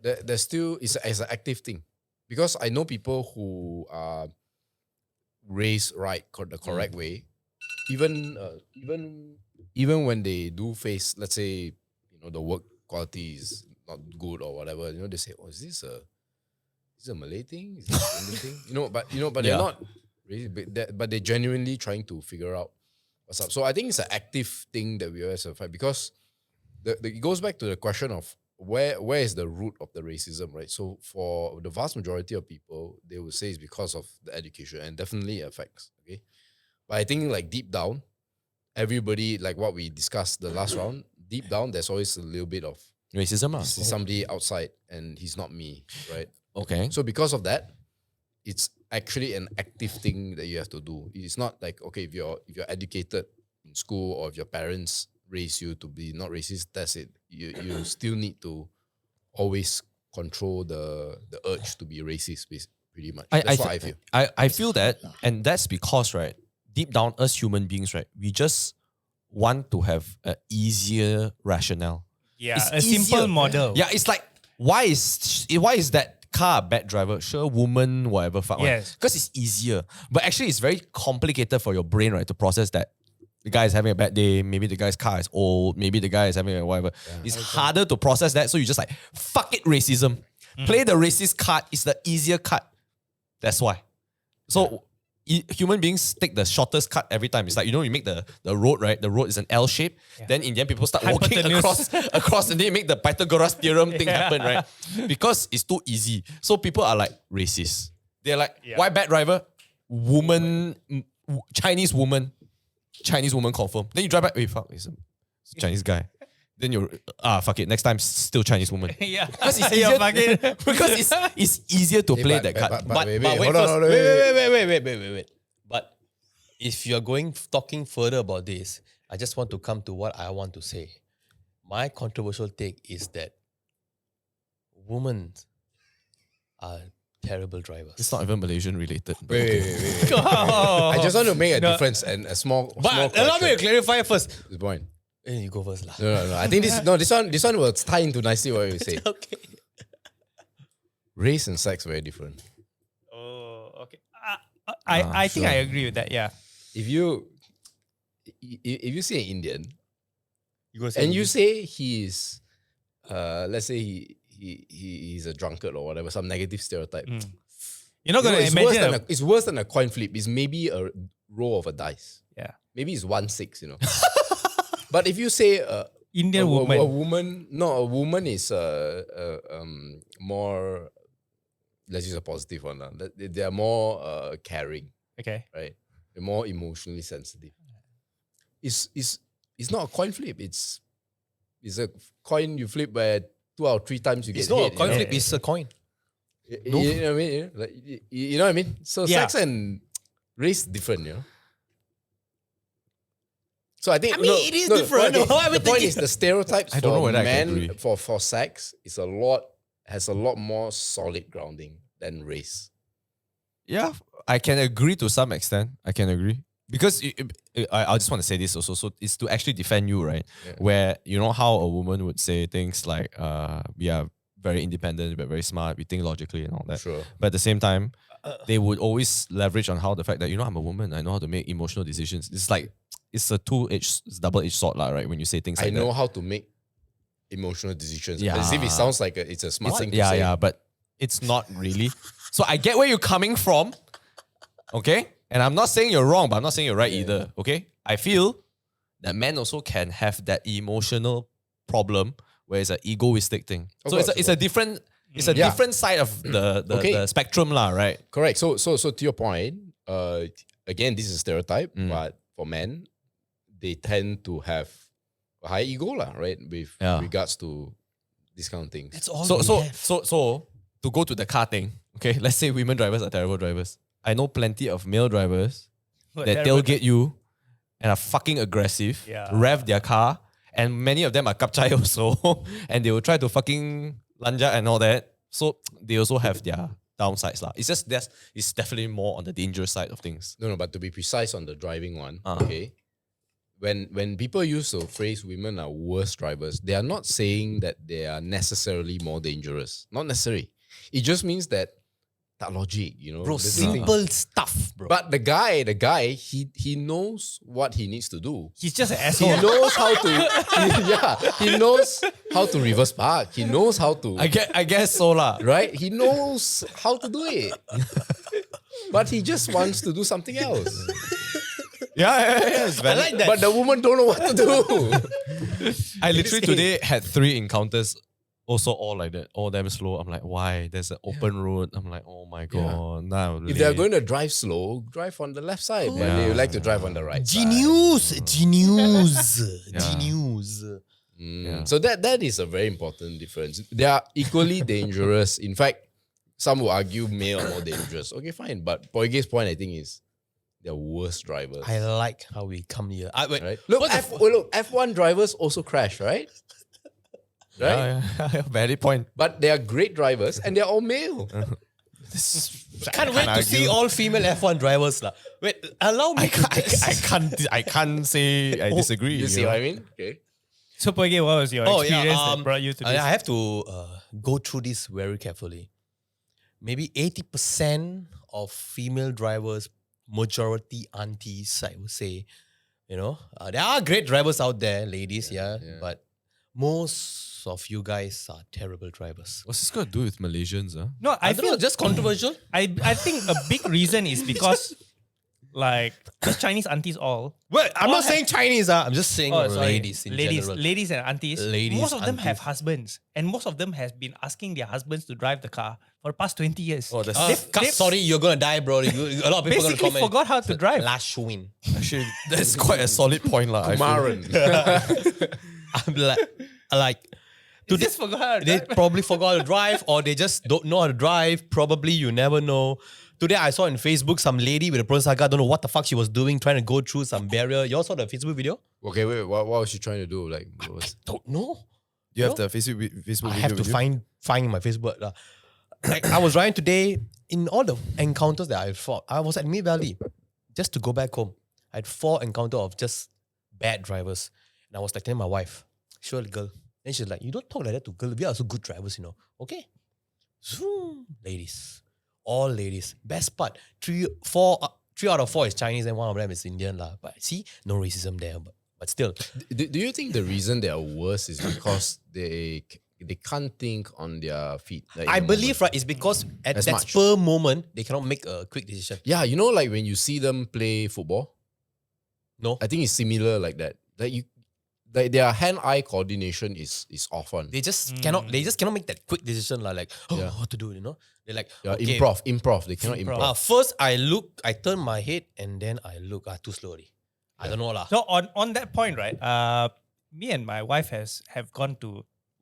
there's still it's an active thing because I know people who are raised right the correct way, even when they do face, let's say, you know, the work quality is not good or whatever, you know, they say, oh, is this a Malay thing? Is this an Indian thing? But they're Yeah. not really, but they're genuinely trying to figure out what's up. So I think it's an active thing that we always have to fight because it goes back to the question of where is the root of the racism, right? So for the vast majority of people, they would say it's because of the education, and definitely affects. Okay, but I think like deep down, everybody, like what we discussed the last round, deep down there's always a little bit of Racism. see somebody outside and he's not me, right? Okay. So because of that, it's actually an active thing that you have to do. It's not like, okay, if you're educated in school or if your parents raise you to be not racist, that's it. You still need to always control the urge to be racist, pretty much. That's what I feel. I feel that, and that's because, right, deep down, us human beings, right, we just want to have an easier rationale. Yeah, It's a simple easier. model. Yeah, it's like, why is that car a bad driver? Sure, woman, whatever, fuck. Yes. Because it's easier. But actually, it's very complicated for your brain, right, to process that the guy is having a bad day, maybe the guy's car is old, maybe the guy is having a whatever. It's harder to process that, so you just like, fuck it, racism. Play the racist card, it's the easier card. That's why. So human beings take the shortest cut every time. It's like, you make the road, right? The road is an L shape. Then in the end, people start walking across and then you make the Pythagoras theorem thing happen, right? Because it's too easy. So people are like racist. They're like, why bad driver? Woman, Chinese woman confirm. Then you drive back, wait, fuck, it's a Chinese guy. Then you're, fuck it, next time still Chinese woman. Yeah. Because it's easier, because it's easier to play that card. But wait, wait, hold on, first, hold on, wait. But if you're talking further about this, I just want to come to what I want to say. My controversial take is that women are terrible drivers. It's not even Malaysian related. Wait. Oh. I just want to make a difference and a small But allow me to clarify first. Good point. You go first, lah. No. I think this one will tie into nicely what you say. Okay. Race and sex very different. Oh, okay. I think I agree with that. Yeah. If you see an Indian You go say and you say he's let's say he's a drunkard or whatever, some negative stereotype. You're not going to imagine. It's worse than a coin flip. It's maybe a roll of a dice. Yeah. Maybe it's 1-6, But if you say Indian woman. a woman is more, let's use a positive one. They are more caring, Okay. right? They're more emotionally sensitive. It's not a coin flip. It's a coin you flip where 2 or 3 times you it's get not hit. a coin flip, it's a coin. You know what I mean? Like, you know what I mean? So Yeah. sex and race different, So I think I mean, it is different. The point thinking- is the stereotypes I don't know for whether I can men agree. for sex has a lot more solid grounding than race. Yeah, I can agree to some extent. I can agree. Because I just want to say this also. So it's to actually defend you, right? Yeah. Where you know how a woman would say things like, we are very independent, we're very smart, we think logically and all that. Sure. But at the same time, they would always leverage on how the fact that, I'm a woman, I know how to make emotional decisions. It's like, it's a double-edged sword, right? When you say things I like know that. how to make emotional decisions. Yeah. As if it sounds like it's a smart thing to say. Yeah, but it's not really. So I get where you're coming from, okay? And I'm not saying you're wrong, but I'm not saying you're right either, okay? I feel that men also can have that emotional problem where it's an egoistic thing. Of So course, it's a different Yeah. different side of the spectrum, right? Correct. So to your point, again, this is a stereotype, but for men, they tend to have a high ego, right? With regards to this kind of things. That's all. So to go to the car thing, okay? Let's say women drivers are terrible drivers. I know plenty of male drivers that tailgate you and are fucking aggressive, rev their car, and many of them are kapchai also, and they will try to fucking lanja and all that. So they also have their downsides lah. It's just it's definitely more on the dangerous side of things. No, but to be precise on the driving one, okay? When people use the phrase women are worse drivers, they are not saying that they are necessarily more dangerous. Not necessarily. It just means that logic, Bro, the thing. simple stuff, bro. But the guy, he knows what he needs to do. He's just an He asshole. knows how to, he knows how to reverse park. He knows how to, I guess so lah. right? He knows how to do it. But he just wants to do something else. Yeah, it's I valid. like that. But the woman don't know what to do. I literally today had 3 encounters, also all like that, all damn slow. I'm like, why? There's an open road. I'm like, oh my god. Now If they're going to drive slow, drive on the left side. But Yeah. they like to drive on the right side. Genius. Yeah. Genius. Yeah. So that is a very important difference. They are equally dangerous. In fact, some will argue male are more dangerous. Okay, fine. But Poige's point, I think, is they're worse drivers. I like how we come here. Wait, Right? Look, F1 drivers also crash, right? Right? Yeah. Valid point. But they are great drivers and they're all male. can't wait to see all female F1 drivers. lah. Wait, allow me. I can't say I disagree. You see know? what I mean? Okay. So, Poige, what was your experience that brought you to this? I have to go through this very carefully. Maybe 80% of female drivers, majority aunties, I would say. You know, there are great drivers out there, ladies, yeah. But most of you guys are terrible drivers. What's this got to do with Malaysians? Huh? No, I don't know, just controversial. I think a big reason is because like these Chinese aunties all. Well, I'm All not saying Chinese, I'm just saying ladies in general. Ladies and aunties. Ladies, most of them have aunties. husbands, and most of them have been asking their husbands to drive the car for the past 20 years. Oh, that's Sorry, you're gonna die, bro. A lot of people are gonna basically comment. forgot how to drive. Last win. actually that's quite a solid point, lah. I feel. Maran. I'm like They just forgot how to they drive. probably forgot to drive, or they just don't know how to drive. Probably, you never know. Today I saw on Facebook some lady with a prawn saga. Don't know what the fuck she was doing, trying to go through some barrier. You all saw the Facebook video? Okay, wait, what was she trying to do? Like, what was... Don't know. You have the Facebook I video have to with you? find my Facebook. Like I was riding today, in all the encounters that I fought, I was at Mid Valley just to go back home. I had 4 encounters of just bad drivers. And I was like telling my wife, surely girl. Then she's like, you don't talk like that to girls. We are also good drivers, you know. Okay. Zoom. Ladies. All ladies. Best part, 3 out of 4 is Chinese and 1 of them is Indian. But see, no racism there. But still. Do you think the reason they are worse is because they can't think on their feet? Like, I in the believe, moment? right, it's because at As that much. spur moment, they cannot make a quick decision. Yeah, you know, like when you see them play football, No? I think it's similar like that. Like their hand-eye coordination is off on. They just cannot make that quick decision like Yeah. what to do, you know? They're like, Yeah, okay, improv. They cannot Improv. improv. first I turn my head and then I look too slowly. I don't know lah. So on that point, right? Me and my wife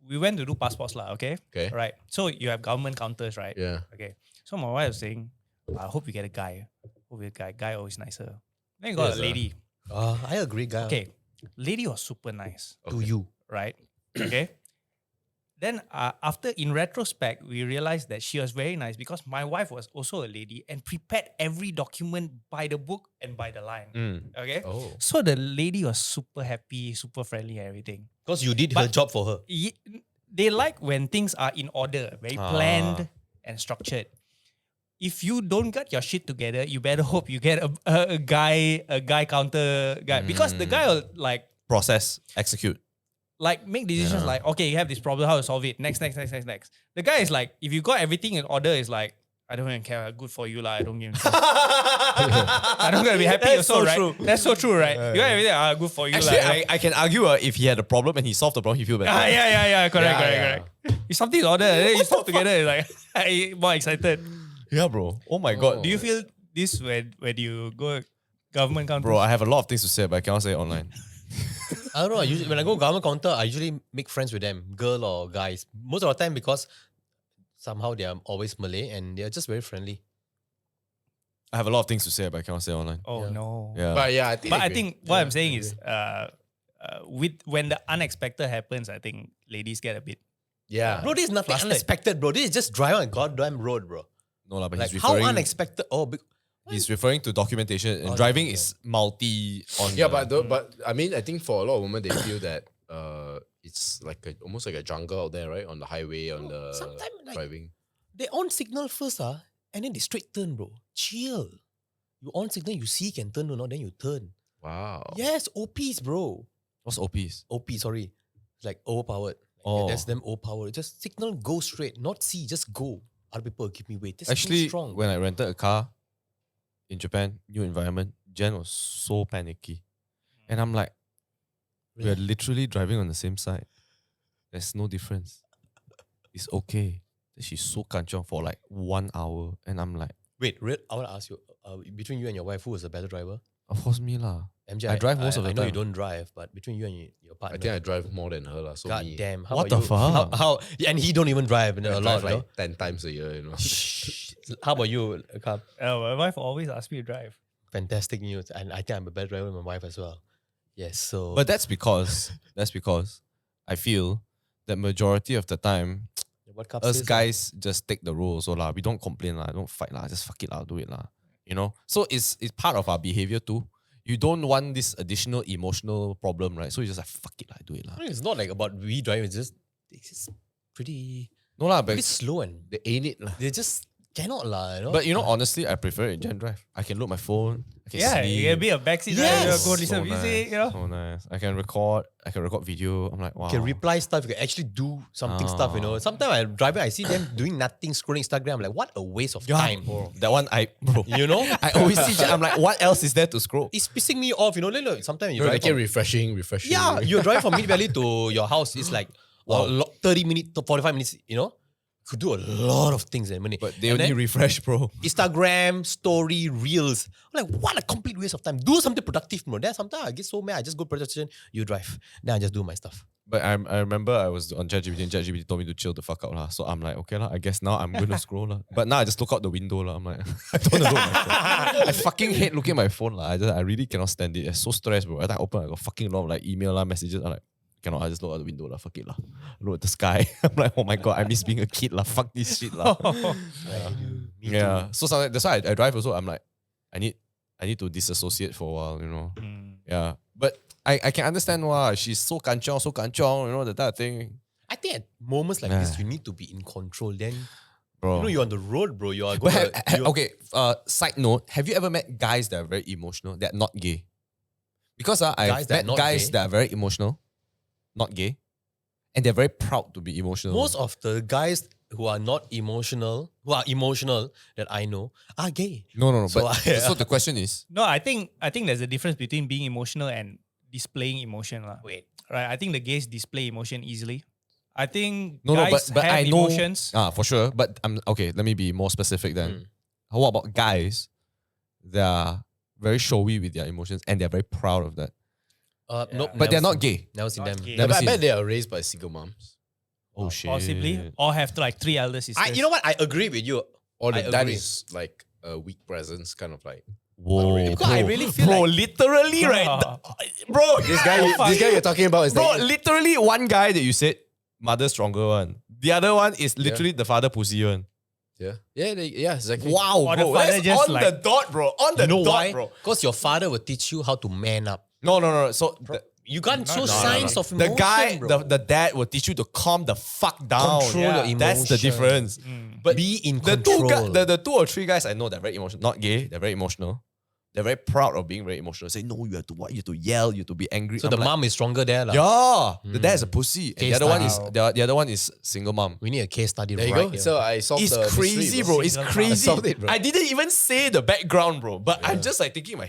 we went to do passports lah. Okay. Okay. Right. So you have government counters, right? Yeah. Okay. So my wife was saying, I hope you get a guy. Hope you get a guy. Guy always nicer. Then you got Yes, a lady. I agree, guy. Okay. Lady was super nice. To you. Right? Okay. Then after, in retrospect, we realized that she was very nice because my wife was also a lady and prepared every document by the book and by the line. Okay. Oh. So the lady was super happy, super friendly, and everything. Because you did her job for her. They like when things are in order, very planned and structured. If you don't get your shit together, you better hope you get a guy counter guy because the guy will Process, execute. make decisions like, okay, you have this problem, how to solve it? Next. The guy is like, if you got everything in order, is like, I don't even care. Good for you, lah. I don't give a fuck. I don't gonna be happy That's also, so right? true. That's so true, right? You got everything. Good for you, Actually, lah. I can argue if he had a problem and he solved the problem, he feel better. Yeah. Correct. Yeah. If something in order, then you solve together, it's like more excited. Yeah, bro. Oh my god. Do you feel this when you go government country? Bro, I have a lot of things to say, but I cannot say it online. I don't know. Usually, when I go government counter, I usually make friends with them, girl or guys. Most of the time because somehow they are always Malay and they are just very friendly. I have a lot of things to say, but I cannot say it online. Oh Yeah. no. Yeah. But yeah, I think what I'm saying is, when the unexpected happens, I think ladies get a bit. yeah. Bro, this is nothing Flustered. unexpected, bro. This is just drive on a goddamn road, bro. No, but Like, he's how referring. unexpected? He's referring to documentation and driving is multi on. Yeah, the- but I mean, I think for a lot of women, they feel that it's like almost like a jungle out there, right? On the highway, on the sometimes, like- driving. They on signal first, and then they straight turn, bro. Chill. You on signal, you see can turn or not, then you turn. Wow. Yes, OPs, bro. What's OPs? OP, sorry. Like overpowered. Oh. That's them overpowered. Just signal, go straight. Not see, just go. Other people will give me weight. That's too Actually, strong. when I rented a car in Japan, new environment, Jen was so panicky. And I'm like, We are literally driving on the same side. There's no difference. It's okay. She's so kanchong for like 1 hour, and I'm like, Wait, I want to ask you, between you and your wife, who was the better driver? of course me lah. MJ, I drive most of the I know you time. don't drive, but between you and your partner. I think I drive more than her lah. So God me, damn. How What about the you? fuck? How and he don't even drive I a lot, drive you know? like 10 times a year, you know. How about you, Kap? My wife always asks me to drive. Fantastic news. And I think I'm a better driver than my wife as well. Yes, so... But that's because I feel that majority of the time, what Kap us says, guys just take the role. So lah, we don't complain lah, don't fight lah, just fuck it lah, do it lah. You know? So it's part of our behavior too. You don't want this additional emotional problem, right? So you just like fuck it lah, do it lah. it's not like about we driving, it's just pretty, No lah, pretty but slow and They ain't it lah. they just cannot lah, you know? but you know, honestly, I prefer it in Gen Drive. I can load my phone. I can Yeah, sleep. you can be a backseat Yes. driver, go listen So to music, nice, you know. so nice. I can record video. I'm like, wow. You can reply stuff, you can actually do something stuff, you know. Sometimes I'm driving, I see them doing nothing, scrolling Instagram, I'm like, what a waste of time. bro. That one, bro. You know? I always see. I'm like, what else is there to scroll? It's pissing me off, you know. Look, sometimes you Bro, they drive keep from, refreshing. yeah, you drive from Mid Valley to your house, it's like 30 minutes to 45 minutes, you know. Could do a lot of things in a minute. But they And only then refresh, bro. Instagram, story, reels. I'm like, what a complete waste of time. Do something productive, bro. Then sometimes I get so mad, I just go production, you drive. Then I just do my stuff. But I remember I was on ChatGPT and ChatGPT told me to chill the fuck out lah. So I'm like, okay lah, I guess now I'm gonna scroll lah. But now I just look out the window lah. I'm like, I don't wanna look at my phone. I fucking hate looking at my phone lah. I really cannot stand it. It's so stressed, bro. Every time I open, I got fucking lot of like email lah, messages. I'm like, cannot. I just look out the window lah. Fuck it lah. Look at the sky. I'm like, oh my god, I miss being a kid lah. Fuck this shit lah. Yeah. So sometimes, that's why I drive also. I'm like, I need to disassociate for a while, you know. Yeah. But I can understand why she's so kanchong, you know, that type of thing. I think at moments like this, you need to be in control. Then, Bro. you know, you're on the road, bro. You are But going okay, side note, have you ever met guys that are very emotional, that are not gay? Because I've Guys that are met not guys gay? that are very emotional, not gay, and they're very proud to be emotional. Most of the guys who are not emotional, that I know, are gay. no. So But so the question is, No, I think there's a difference between being emotional and displaying emotion lah. Wait. Right? I think the gays display emotion easily. I think no, guys but have I know emotions. for sure. But I'm okay. Let me be more specific then. How about guys that are very showy with their emotions and they're very proud of that, Nope. but they're never not seen- gay? Never seen Not them. gay. Never I seen. bet they are raised by single moms. Oh shit. Possibly. Or have like 3 elder sisters. You know what? I agree with you. Or I the dad agree. is like a weak presence, kind of like. Whoa, really. Because I really feel bro, like- literally, right? Bro, This guy you're talking about is bro, like, literally one guy that you said, mother stronger one. The other one is literally the father pussy one. yeah, exactly. Wow, Or the bro. father That's just on like- the dot, bro. On the You know dot, why? bro. Because your father will teach you how to man up. No. So You can't show no, signs of emotion, the guy, bro. the dad will teach you to calm the fuck down. Control your That's the emotion. difference. But Be in the control. the 2 or 3 guys I know, they're very emotional. Not gay, they're very emotional. They're very proud of being very emotional. Say, no, you have to what? You have to yell, you have to be angry. So I'm the like, mom is stronger there. lah. yeah, the dad is a pussy. And Case the other one is study. the other one is single mom. We need a case study There you right go. here. So I solved It's the crazy, mystery, bro. It's Single mom. crazy. I solved it, bro. I didn't even say the background, bro. But I'm just like thinking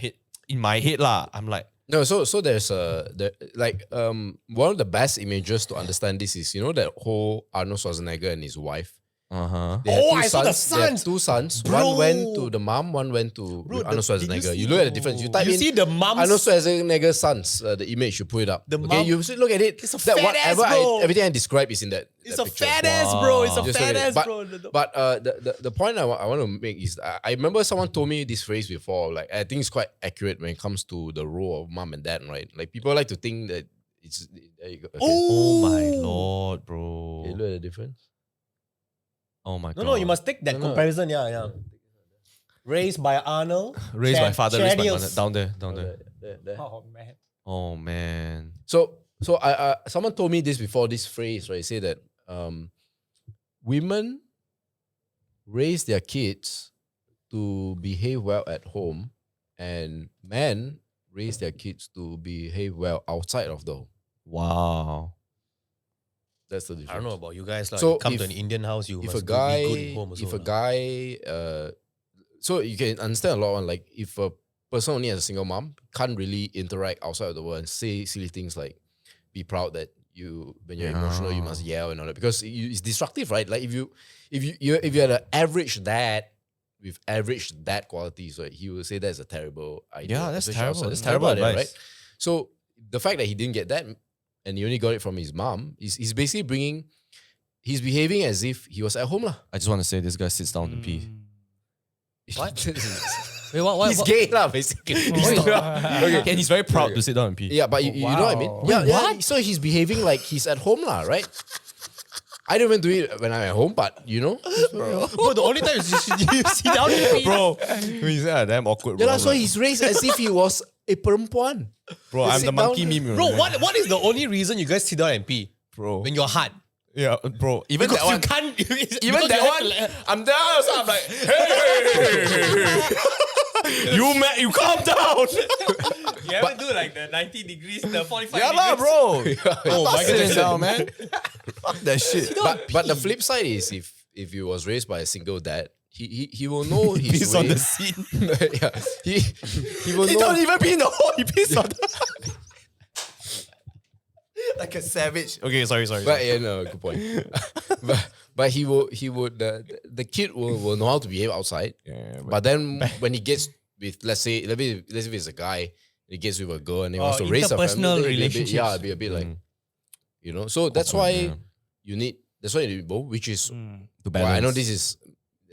in my head lah. I'm like, No, so there's one of the best images to understand this is, you know, that whole Arnold Schwarzenegger and his wife. uh-huh. They had Oh, two I saw the They had sons. 2 sons. Bro. One went to the mom, one went to Bro, Arnold did you Schwarzenegger. see- You look at the difference. You type You in see the mom's- Arnold Schwarzenegger's sons, the image, you put it up. The okay, mom- you should look at it. It's a that fat ass, whatever bro. everything I describe is in that. It's that a picture. fat ass, bro. It's a Just fat look at ass, it. bro. But the point I want to make is I remember someone told me this phrase before. Like, I think it's quite accurate when it comes to the role of mom and dad, right? Like, people like to think that it's there you go. Okay. Oh my lord, bro. You look at the difference. Oh my god. No, you must take that No. comparison. Yeah. Raised by Arnold. raise my father, raise my Chadios. mother. Down there. There. Oh man. Oh man. So I someone told me this before, this phrase, right? Say that women raise their kids to behave well at home, and men raise their kids to behave well outside of the home. Wow. That's the difference. I don't know about you guys. Like, So you come to if- an Indian house, you If must a guy, be good at home also. if a lah. guy, so you can understand a lot on like if a person only has a single mom, can't really interact outside of the world and say silly things like, be proud that when you're emotional, you must yell and all that because it's destructive, right? Like if you had an average dad with average dad qualities, right, he will say that's a terrible idea. Yeah, that's especially terrible. outside. That's It's terrible idea, advice. right? So the fact that he didn't get that and he only got it from his mom, he's basically he's behaving as if he was at home lah. I just want to say this guy sits down and pee. What? Wait, what? He's gay lah, basically. Okay. And he's very proud to sit down and pee. Yeah, but you know what I mean? Wow. Yeah, yeah. So he's behaving like he's at home lah, right? I don't even do it when I'm at home, but you know. Bro, the only time you sit down and pee. Bro, he's damn awkward, bro. Yeah, so he's raised as if he was a perempuan. Bro, I'm sit the monkey down. meme. Bro, what is the only reason you guys sit down and pee? Bro. When you're hard. Yeah, bro. Even Because that one. you can't. Even because that you one, have to I'm there, so I'm like, hey, you calm down. You ever do like the 90 degrees, the 45 Yeah degrees? lah, bro. Oh, my goodness, now, man. Fuck that shit. But the flip side is if he was raised by a single dad, he will know his He's way. on the scene. Yeah, he will He know. don't even pee in the hole. He pees on the like a savage. Okay, sorry. But yeah, no, good point. but he would the kid will know how to behave outside. Yeah, But then when he gets with let's say if it's a guy, he gets with a girl and he wants to raise a interpersonal family, relationships. it'd be a bit like So that's why you need both, which is to why I know balance. this is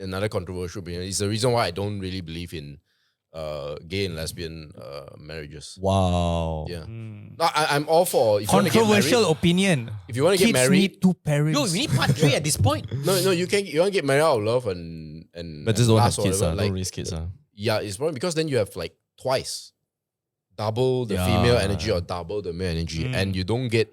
another controversial opinion. It's the reason why I don't really believe in gay and lesbian marriages. Wow. Yeah. No, I'm all for if you want to get Controversial married. opinion. If you want to get Kids married, need two parents. Yo, we need part 3 at this point. no, you want to get married out of love and But just don't have last or kids. whatever, Don't like, raise kids. yeah, it's probably because then you have like twice double the female energy or double the male energy, and you don't get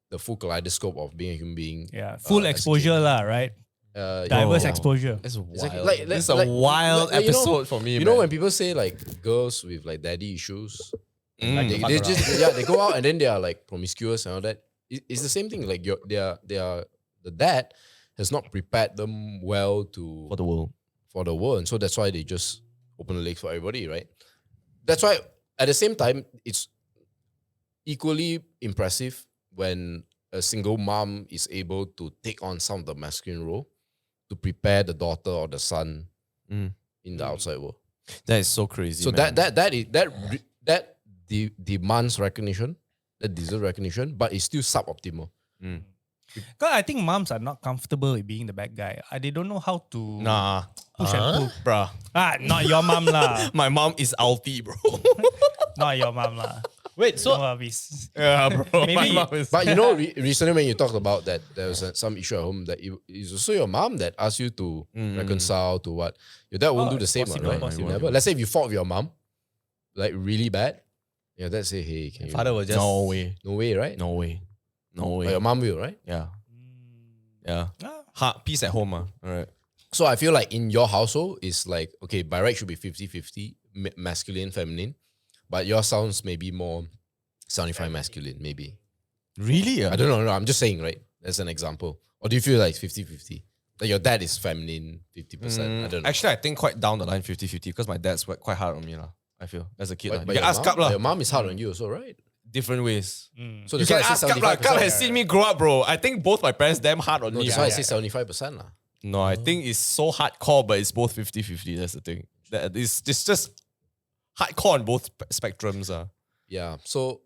the full kaleidoscope of being a human being. Yeah, full as a exposure kid. lah, right? Yeah. Diverse Oh. exposure. It's wild. Exactly. This is a like- wild like, you know- episode for me. You know when people say like girls with like daddy issues, like Mm. they go out and then they are like promiscuous and all that. It's the same thing. Like the dad has not prepared them well for the world. for the world, and so that's why they just open the legs for everybody, right? That's why at the same time it's equally impressive when a single mom is able to take on some of the masculine role to prepare the daughter or the son Mm. in the outside world. That is so crazy. So man. that demands recognition, that deserves recognition, but it's still suboptimal. Because I think moms are not comfortable with being the bad guy. They don't know how to Nah, push and pull. bruh. Not your mom lah. My mom is alti, bro. Not your mom lah. Wait, so No, Avis. Yeah, bro. Maybe- My mom is. But you know, recently when you talked about that, there was some issue at home that it's also your mom that asked you to reconcile to what your dad won't do the same one, possible, right? possible. Never. Let's say if you fought with your mom, like really bad, your dad say, "Hey, can you?" father was just No way. No way, right? No way. No But way. your mom will, right? Yeah. Yeah. Ah. Peace at home, All right. So I feel like in your household, it's like, okay, by right should be 50-50, masculine, feminine. But yours sounds maybe more 75 masculine, maybe. Really? I don't know. No, I'm just saying, right? That's an example. Or do you feel like it's 50-50? Like your dad is feminine 50%? I don't know. Actually, I think quite down the line 50-50 because my dad's quite hard on me. I feel. As a kid. But You can your ask mom, Cup but lah. your mom is hard on you also, right? Different ways. So You that's can why I ask say Cup lah. 75%. Cup has seen me grow up, bro. I think both my parents damn hard on No, me. that's why I say 75% lah. No, I think it's so hardcore, but it's both 50-50. That's the thing. It's just hardcore on both spectrums. Yeah. So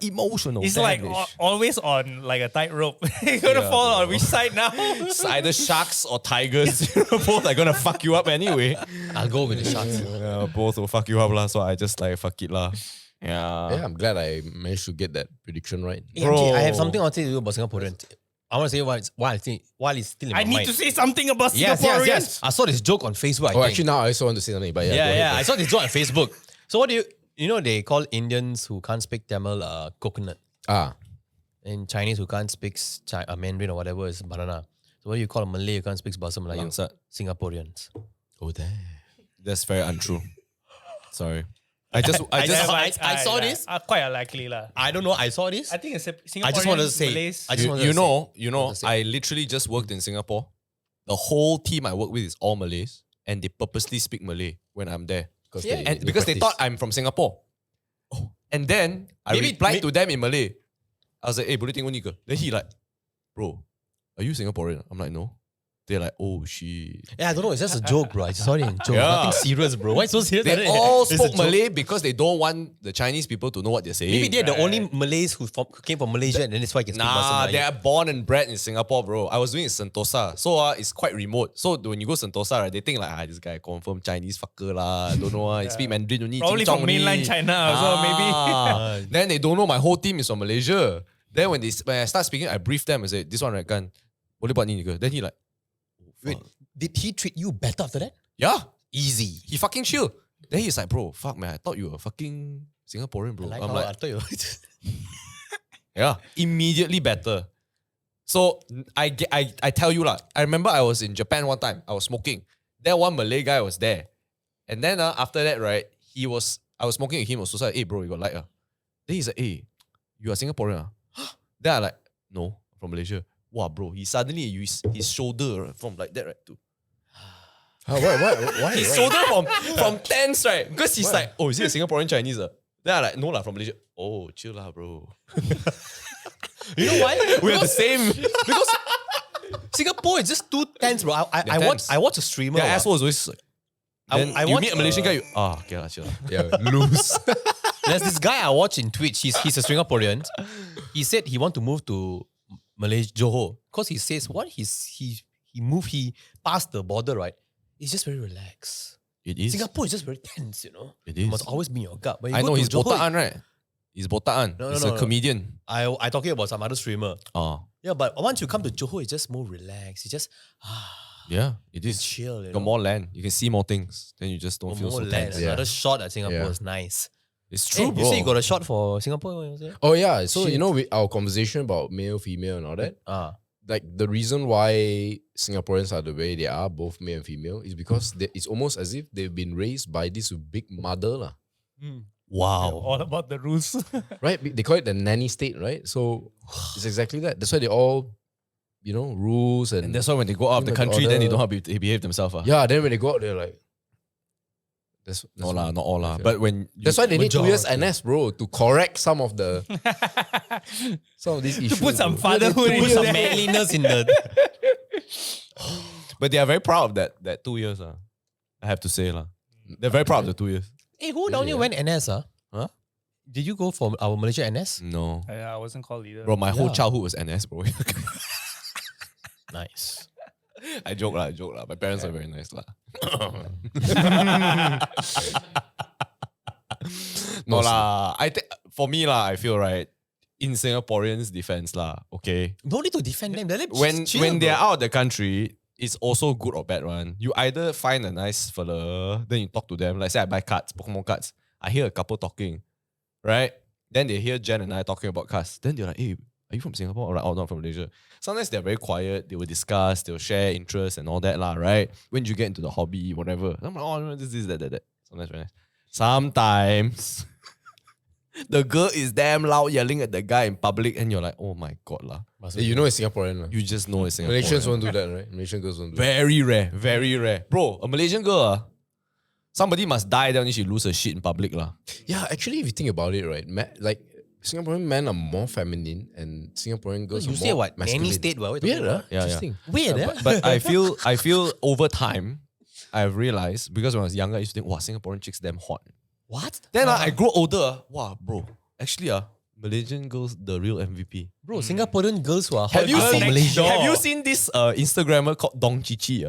Emotional. It's like damage. always on like a tightrope. You're gonna fall on which side now? It's either sharks or tigers. Both are gonna fuck you up anyway. I'll go with the sharks. Yeah, both will fuck you up lah. So I just like fuck it lah. yeah, I'm glad I managed to get that prediction right. Hey, MJ, I have something I want to say to you about Singaporeans. I want to say while it's still in my I need mind. to say something about Yes. Singaporeans. I saw this joke on Facebook. I Oh, think. actually now I also want to say something, but yeah. go ahead Yeah. I first. saw this joke on Facebook. So what do you know they call Indians who can't speak Tamil coconut. And Chinese who can't speak Mandarin or whatever is banana. So what do you call a Malay who can't speak Bahasa Melayu? Langsat. Singaporeans. Oh, damn. That's very untrue. Sorry. I saw this. Quite unlikely lah. I don't know. I saw this. I think it's Singaporeans, I just wanted to say. Malays. I just wanted You to know, Wanted to say. I literally just worked in Singapore. The whole team I work with is all Malays, and they purposely speak Malay when I'm there. Because they thought I'm from Singapore. And then I Maybe- replied to them in Malay. I was like, hey, boleh tengok ni ke? Then he like, bro, are you Singaporean? I'm like, no. They're like, oh shit. Yeah, I don't know. It's just a joke, bro. It's sorry, joke. Yeah. Nothing serious, bro. Why so serious? They all It's a spoke joke. Malay because they don't want the Chinese people to know what they're saying. Maybe they're the only Malays who came from Malaysia, and then that's why I can speak Nah, Bahasa they Melayu. are born and bred in Singapore, bro. I was doing it in Sentosa. So it's quite remote. So when you go Sentosa, right, they think like, this guy confirm Chinese fucker lah. Don't know, he speak Mandarin only. Probably Ching from chong mainland only. China also, maybe. Then they don't know my whole team is from Malaysia. Then when I start speaking, I brief them and say, this one right, kan, boleh buat ni ke? Then he like, Wait, did he treat you better after that? yeah, Easy. he fucking chill. Then he's like, bro, fuck man, I thought you were fucking Singaporean, bro. I'm like, I thought you. yeah, immediately better. So I tell you lah. I remember I was in Japan one time. I was smoking. Then one Malay guy was there, and then after that, right, I was smoking with him. Also like, hey bro, you got light Then he's like, hey, you are Singaporean Then I like, no, from Malaysia. Wow, bro, he suddenly used his shoulder from like that, right, to Why? his shoulder from tense, right? Because he's like, oh, is he a Singaporean Chinese? Then I like, no lah, from Malaysia. Oh, chill lah, bro. You know why? We're the same. Because Singapore is just too tense, bro. I watch a streamer. Their asshole is always like, then I you watch, meet a Malaysian guy, okay lah, chill lah. Yeah, loose. There's this guy I watch in Twitch. He's a Singaporean. He said he want to move to Malaysia, Johor, because he says what he passed the border, right? It's just very relaxed. It is. Singapore is just very tense, you know. It You is. must always be in your gut. But you I go know to he's Johor, botaan, right? He's botaan. No, he's no, a comedian. I talking about some other streamer. Oh, Yeah, but once you come to Johor, it's just more relaxed. It's just yeah, it is. chill. You Got know? more land. You can see more things. Then you just don't feel more so land. tense. Yeah. Another shot at Singapore Yeah. is nice. It's Hey, true, bro. you say you got a shot for Singapore? What was it? Oh yeah, so you know our conversation about male, female, and all that. Like the reason why Singaporeans are the way they are, both male and female, is because it's almost as if they've been raised by this big mother, lah. Wow. All about the rules. Right? They call it the nanny state, right? So it's exactly that. That's why they all, rules and, And that's why when they go out of the Think about country, then they order. don't have to behave themselves. yeah. Then when they go out, they're like, that's No lah, not all lah. Yeah. But when That's why they need 2 years Majority. NS, bro, to correct some of these issues. put some bro. fatherhood Yeah, in Put some there. manliness in the. but they are very proud of that 2 years. I have to say lah. They're very proud of the 2 years. Hey, who down here went NS? Huh? Did you go for our Malaysia NS? No. I wasn't called either. Bro, my whole Yeah. childhood was NS, bro. Nice. I joke lah. My parents are very nice lah. No lah. I think for me lah, I feel right. In Singaporeans' defense lah, okay. No need to defend them. They're When they're out of the country, it's also good or bad one. You either find a nice fella, then you talk to them. Like say I buy cards, Pokemon cards. I hear a couple talking, right? Then they hear Jen and I talking about cards. Then they're like, hey, are you from Singapore? Or like, oh, not from Malaysia. Sometimes they're very quiet. They will discuss, they'll share interests and all that lah, right? When you get into the hobby, whatever. I'm like, oh, no, this, that. Sometimes very nice. Sometimes the girl is damn loud yelling at the guy in public and you're like, oh my God lah. Hey, you know it's Singaporean. lah. You just know it's Singapore. Malaysians won't do that, right? Malaysian girls won't do that. Very rare, very rare. Bro, a Malaysian girl, somebody must die then she lose her shit in public lah. Yeah, actually, if you think about it, right, like Singaporean men are more feminine and Singaporean girls You are say more what? masculine. Any state? What? Weird, huh? Yeah, yeah. Interesting. Weird, eh? But I feel over time, I've realized, because when I was younger, I used to think, wow, Singaporean chicks damn hot. What? Then I grow older, wow, bro, actually Malaysian girls, the real MVP. Bro, Singaporean girls who are hot Have you are from seen? Malaysia. Have you seen this Instagrammer called Dong Chichi?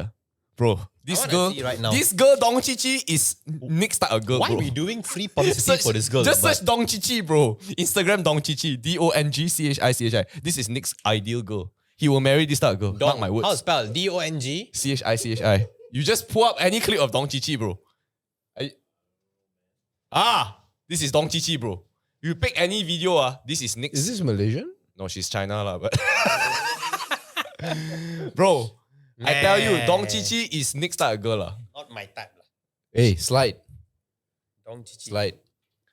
Bro, this wanna girl, see right now. this girl Dong Chichi is Nick's type of girl, Why bro. are we doing free publicity for this girl? Just But- search Dong Chichi, bro. Instagram Dong Chichi, DONGCHICHI. This is Nick's ideal girl. He will marry this type of girl. Mark my words. How spell? DONG? CHICHI. You just pull up any clip of Dong Chichi, bro. This is Dong Chichi, bro. You pick any video, this is Nick's. Is this Malaysian? No, she's China lah, but bro, I tell you, Dong Chichi is Nick's type of girl lah. Not my type. Hey, slide. Dong Chichi. Slide.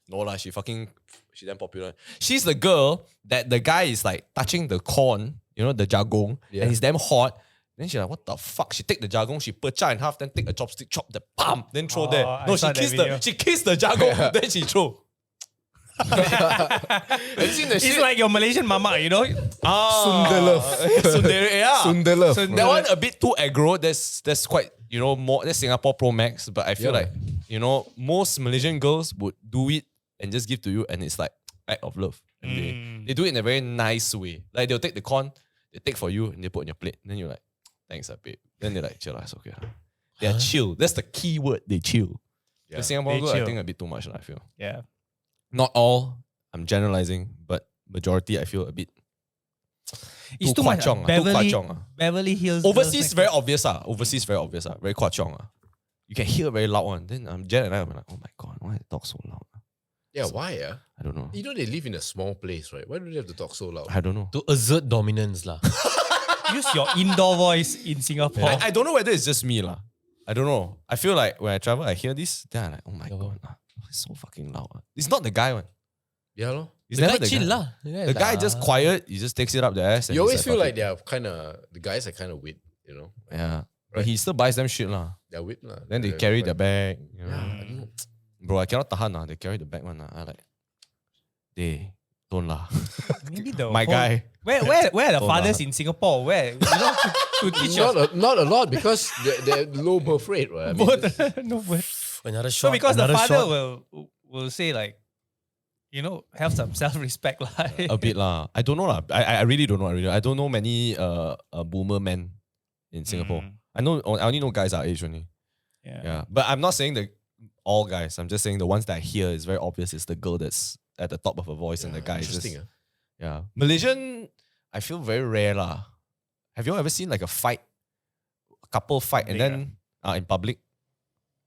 No lah, she damn popular. She's the girl that the guy is like touching the corn, the jagong, Yeah. and he's damn hot. Then she's like, what the fuck? She take the jagong, she pecah in half, then take a chopstick, chop the palm, then throw there. I No, saw that video. she kissed the jagong, then she throw. Have you seen the It's shit? like your Malaysian mama, you know? Sundelove. Yeah. Sundelove. That one a bit too aggro. That's quite, more, that's Singapore Pro Max. But I feel Yeah. like, most Malaysian girls would do it and just give to you, and it's like act of love. And they do it in a very nice way. Like they'll take the corn, they take for you, and they put on your plate. And then you're like, thanks, babe. Then they're like, chill, it's okay. They are chill. That's the key word. They chill. Yeah. The Singapore They girl, I chill. think a bit too much. I feel Yeah. not all. I'm generalizing, but majority I feel a bit. It's too much. kwachong, Beverly Hills. Overseas girls very obvious. Overseas very obvious. Very kwachong. You can hear very loud one. Then Jen and I were like, oh my god, why they talk so loud? Yeah, why? Yeah. I don't know. You know they live in a small place, right? Why do they have to talk so loud? I don't know. To assert dominance lah. Use your indoor voice in Singapore. I don't know whether it's just me lah. I don't know. I feel like when I travel, I hear this, then I'm like, oh my god, it's so fucking loud. It's not the guy one. Yeah, lor. It's The never guy the chill guy. lah. The guy just quiet. He just takes it up the ass. And You he's always feel "Fuck like it." they are kind of, the guys are kind of weird, you know? Yeah. But Right. he still buys them shit lah. They're weird. lah. Then they They're carry quite- the bag. You know. Yeah, I don't know. Bro, I cannot tahan lah. They carry the bag one lah. I like, they don't lah. Maybe the My whole- guy. Where are the Oh, fathers lah. in Singapore? Where to teach us Not a lot because they're low birth rate, right? I mean, both? No way. Another So shot. because the another father shot. will say like, have some self-respect lah. A bit lah. I don't know lah. I really don't know. I don't know many boomer men in Singapore. I only know guys our age only. Yeah. But I'm not saying that all guys. I'm just saying the ones that I hear is very obvious. It's the girl that's at the top of her voice and the guy is just, interesting. yeah. Malaysian, I feel very rare lah. Have you ever seen like a couple fight and then in public?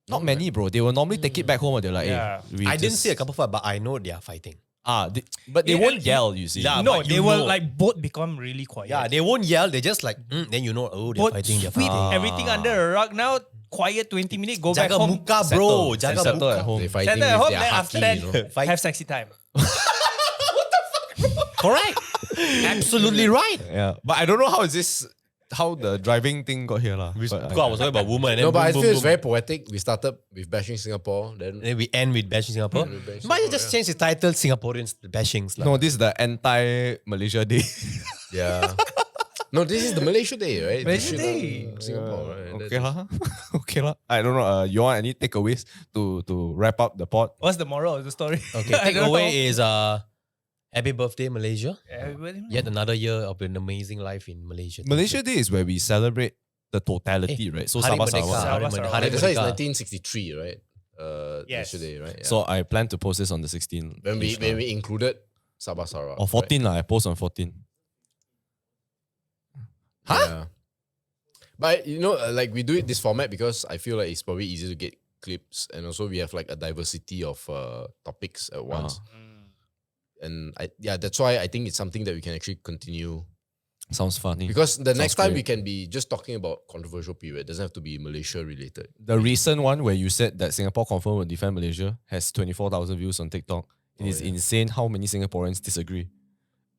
Not No, many, bro. They will normally take it back home and they're like, Yeah. hey, we I didn't just- see a couple fight, but I know they are fighting. but they Yeah, won't and- yell, you see. Yeah, No, but they you will know. like both become really quiet. Yeah, they won't yell. They just like, then you know, oh, they're both fighting. They're sweep fighting. everything under a rug now. Quiet 20 minutes, go back Jaga home. muka, Settle. bro. And Jaga settle muka. at home. They fighting Settle at with home, their then after haki, that, you know? have sexy time. Correct. Absolutely right. Yeah, but I don't know how the driving thing got here lah. Because I was talking about women. And then No, but I boom, feel boom, it's very poetic. We started with bashing Singapore, then Then we end with bashing Singapore. we bash Might Singapore, just yeah. change the title Singaporeans bashings. lah. No, this is the anti-Malaysia Day. yeah. No, this is the Malaysia Day, right? Malaysia This shit Day. on Singapore, right? Okay lah. Okay lah. I don't know. You want any takeaways to wrap up the pod? What's the moral of the story? Okay, I don't know. takeaway is happy birthday, Malaysia. Everybody know. Yet another year of an amazing life in Malaysia. Malaysia Day is where we celebrate the totality, right? So Hari Sabah Merdeka, Sarawak. Sabah Hari Sarawak. Hari That's why it's Merdeka. 1963, right? Yes. Malaysia Day, right? Yeah. So I plan to post this on the 16th. when we included Sabah Sarawak. or 14 lah. I post on 14. Huh? Yeah. But like we do it this format because I feel like it's probably easier to get clips, and also we have like a diversity of topics at once. And that's why I think it's something that we can actually continue. Sounds funny. Because the next time great. we can be just talking about controversial period. It doesn't have to be Malaysia related. The recent one where you said that Singapore confirmed will defend Malaysia has 24,000 views on TikTok. It is insane how many Singaporeans disagree.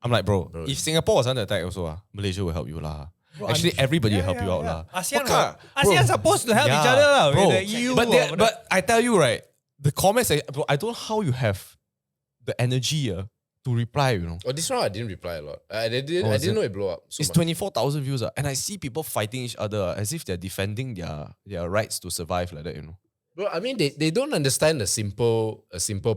I'm like, bro, if Singapore was under attack also, Malaysia will help you lah. Actually, everybody will help you out lah. ASEAN supposed to help each other lah. bro. With the EU But I tell you right, the comments, bro, I don't know how you have the energy to reply, you know. Oh, this one I didn't reply a lot. I is didn't it? know it blew up so It's much. 24,000 views and I see people fighting each other as if they're defending their rights to survive like that, you know. Bro, I mean they don't understand a simple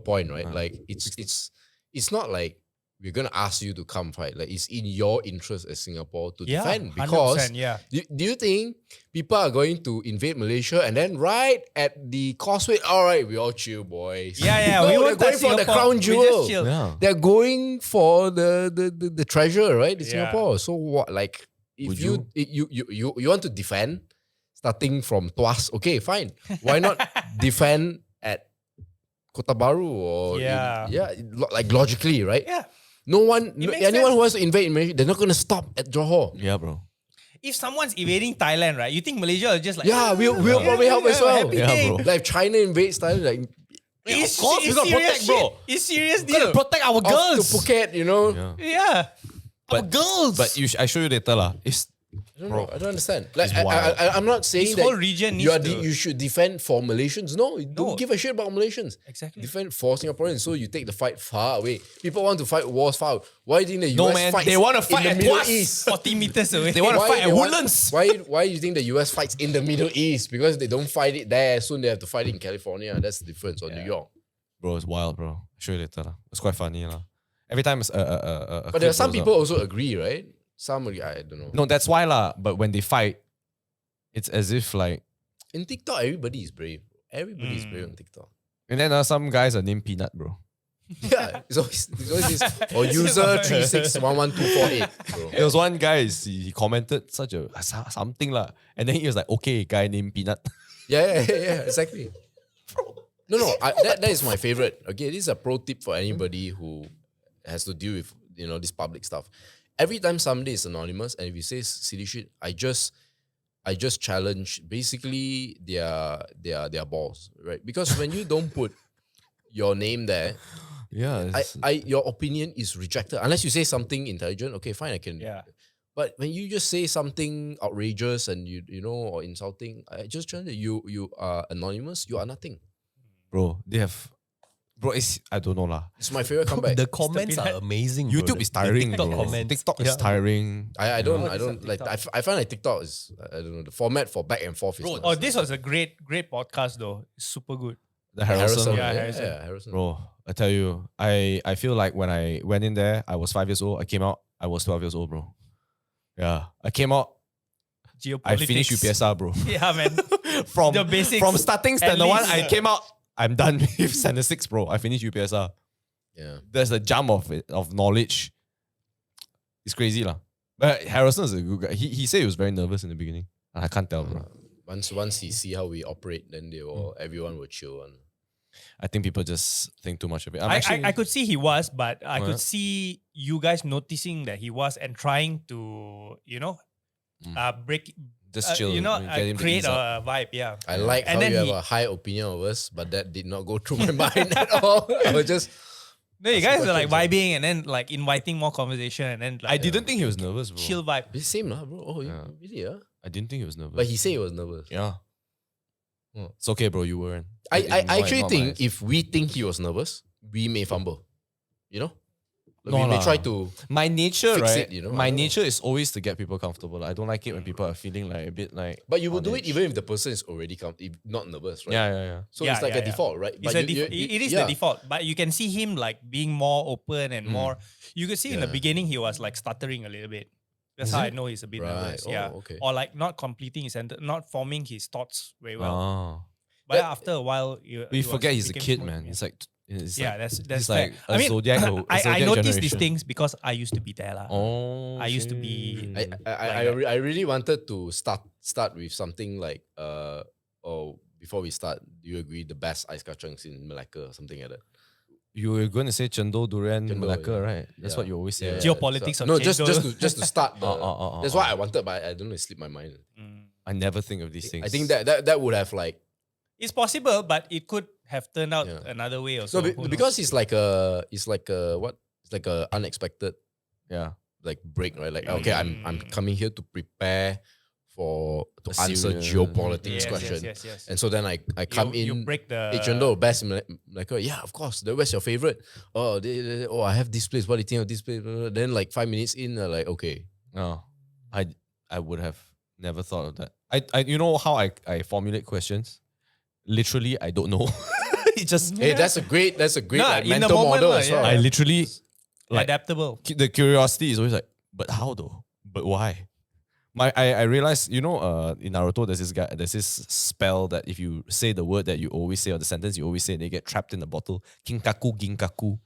point, right? Like it's not like we're gonna ask you to come fight. Like it's in your interest as Singapore to defend. Because 100%, yeah. do you think people are going to invade Malaysia and then right at the causeway, all right, we all chill, boys. Yeah, No, we they're won't going touch for the Singapore. crown We jewel. just chill. Yeah. They're going for the treasure, right? In Yeah. Singapore. So what? Like, if Would you want to defend, starting from Tuas, okay, fine. Why not defend at Kota Baru or like logically, right? Yeah. No one, It makes anyone sense. who wants to invade Malaysia, they're not going to stop at Johor. Yeah, bro. If someone's invading Thailand, right? You think Malaysia is just like Yeah, we'll probably help as well. Happy Yeah, day. bro. Like if China invades Thailand, like It's, Of course, we it's gotta serious protect, bro. shit. It's serious We gotta deal. protect our off to girls. Phuket, you know. Yeah. Yeah. Our girls. But I show you later lah. It's I don't know. I don't understand. It's wild. I'm not saying This whole that region you needs to- you should defend for Malaysians. No, you No. don't give a shit about Malaysians. Exactly. Defend for Singaporeans. So you take the fight far away. People want to fight wars far. Why do you think the No, US man, fights they wanna in fight the at Middle Tuas. East? 40 meters away. They want to Why fight at they want- Woodlands. Why do you think the US fights in the Middle East? Because they don't fight it there. Soon they have to fight it in California. That's the difference. Or New York. Bro, it's wild, bro. I'll show you later. It's quite funny. Every time it's But there are some people also agree, right? Some, I don't know. No, that's why lah. But when they fight, it's as if like, In TikTok, everybody is brave. Everybody is brave on TikTok. and then some guys are named Peanut, bro. Yeah, it's always this, or user 3611248, bro. There was one guy, he commented such a something lah, and then he was like, okay, guy named Peanut. Yeah, exactly. No, that is my favorite. Okay, this is a pro tip for anybody who has to deal with this public stuff. Every time somebody is anonymous and if he says silly shit, I just challenge basically their balls, right? Because when you don't put your name there, Yeah, your opinion is rejected unless you say something intelligent. Okay, fine, I can. Yeah. But when you just say something outrageous and or insulting, I just challenge you. You are anonymous. You are nothing. bro. They have, bro. I don't know lah. It's my favorite comeback. The comments are amazing. bro. YouTube is The tiring, TikTok bro. comments. TikTok is Yeah. tiring. I don't What is on like. TikTok? I find like TikTok is I don't know the format for back and forth is. Bro, not- Oh, this was a great podcast though. It's super good. The Harrison. Harrison, Yeah, Yeah, Harrison. Harrison. bro. I tell you, I feel like when I went in there, I was 5 years old. I came out, I was 12 years old, bro. Yeah, I came out, Geopolitics. I finished UPSR, bro. Yeah, man. from The basics, from starting at standard 1, least. I came out. I'm done with standard 6, bro. I finished UPSR. Yeah. There's a jump of knowledge. It's crazy, lah. But Harrison is a good guy. He said he was very nervous in the beginning. I can't tell, bro. Once he see how we operate, then everyone will chill on. I think people just think too much of it. I could see he was, but I Oh, yeah? could see you guys noticing that he was and trying to, break, just chill. get him to create ease up. a vibe. Yeah. I like And how then you have he- a high opinion of us, but that did not go through my mind at all. I was just No, you guys super are like chill. vibing and then like inviting more conversation and then like I didn't think he was nervous, bro. chill vibe. the same, lah, bro. Oh, Yeah. really? Yeah. I didn't think he was nervous. But he said he was nervous. yeah. Hmm. It's okay, bro. You weren't. I actually Not think nice. if we think he was nervous, we may fumble. Like No we may lah. try to. my nature, fix right? it, I my don't know. nature is always to get people comfortable. I don't like it when people are feeling like a bit like. But you will on do edge. it even if the person is already not nervous, right? Yeah. So Yeah, it's like yeah, a yeah. default, right? It's But a you- it is yeah. the default, but you can see him like being more open and more. You could see in the Yeah. beginning he was like stuttering a little bit. That's Is how it? I know he's a bit Right. nervous. Oh, Yeah, okay. or like not completing his sentence, not forming his thoughts very well. Oh. But That- after a while, We forget he's a became kid, smooth, man. yeah. It's like. It's Yeah, like, that's it's fair. like a zodiac. I noticed these generation. things because I used to be there, lah. Oh, I used to be- shit. I really wanted to start with something like before we start, do you agree the best ice kacang's in Malacca or something like that? You were going to say Cendol Durian Cendol, Malacca, yeah. right? That's what you always say. Yeah, right? yeah. Geopolitics So- of no, chendol. just to start. That's what oh. I wanted, but I don't know, it slipped my mind. Mm. I never think of these things. I think that would have like It's possible, but it could have turned out Yeah. another way or so. no who knows? because it's like a unexpected Yeah. like break, right? Like okay, I'm coming here to prepare to A answer serious- geopolitics yes, question. yes. And so then I come you in. break the Hey, Chendol, best in Malacca. Yeah, of course. Where's your favorite? Oh, I have this place. What do you think of this place? Then like 5 minutes in, like okay. No, I would have never thought of that. I you know how I formulate questions? Literally, I don't know. It just Hey, that's a great Nah, like, in the mental moment model lah, as well. I literally like adaptable. the curiosity is always like, but how though? But why? I realized, in Naruto there's this spell that if you say the word that you always say or the sentence you always say, they get trapped in the bottle. Kinkaku ginkaku.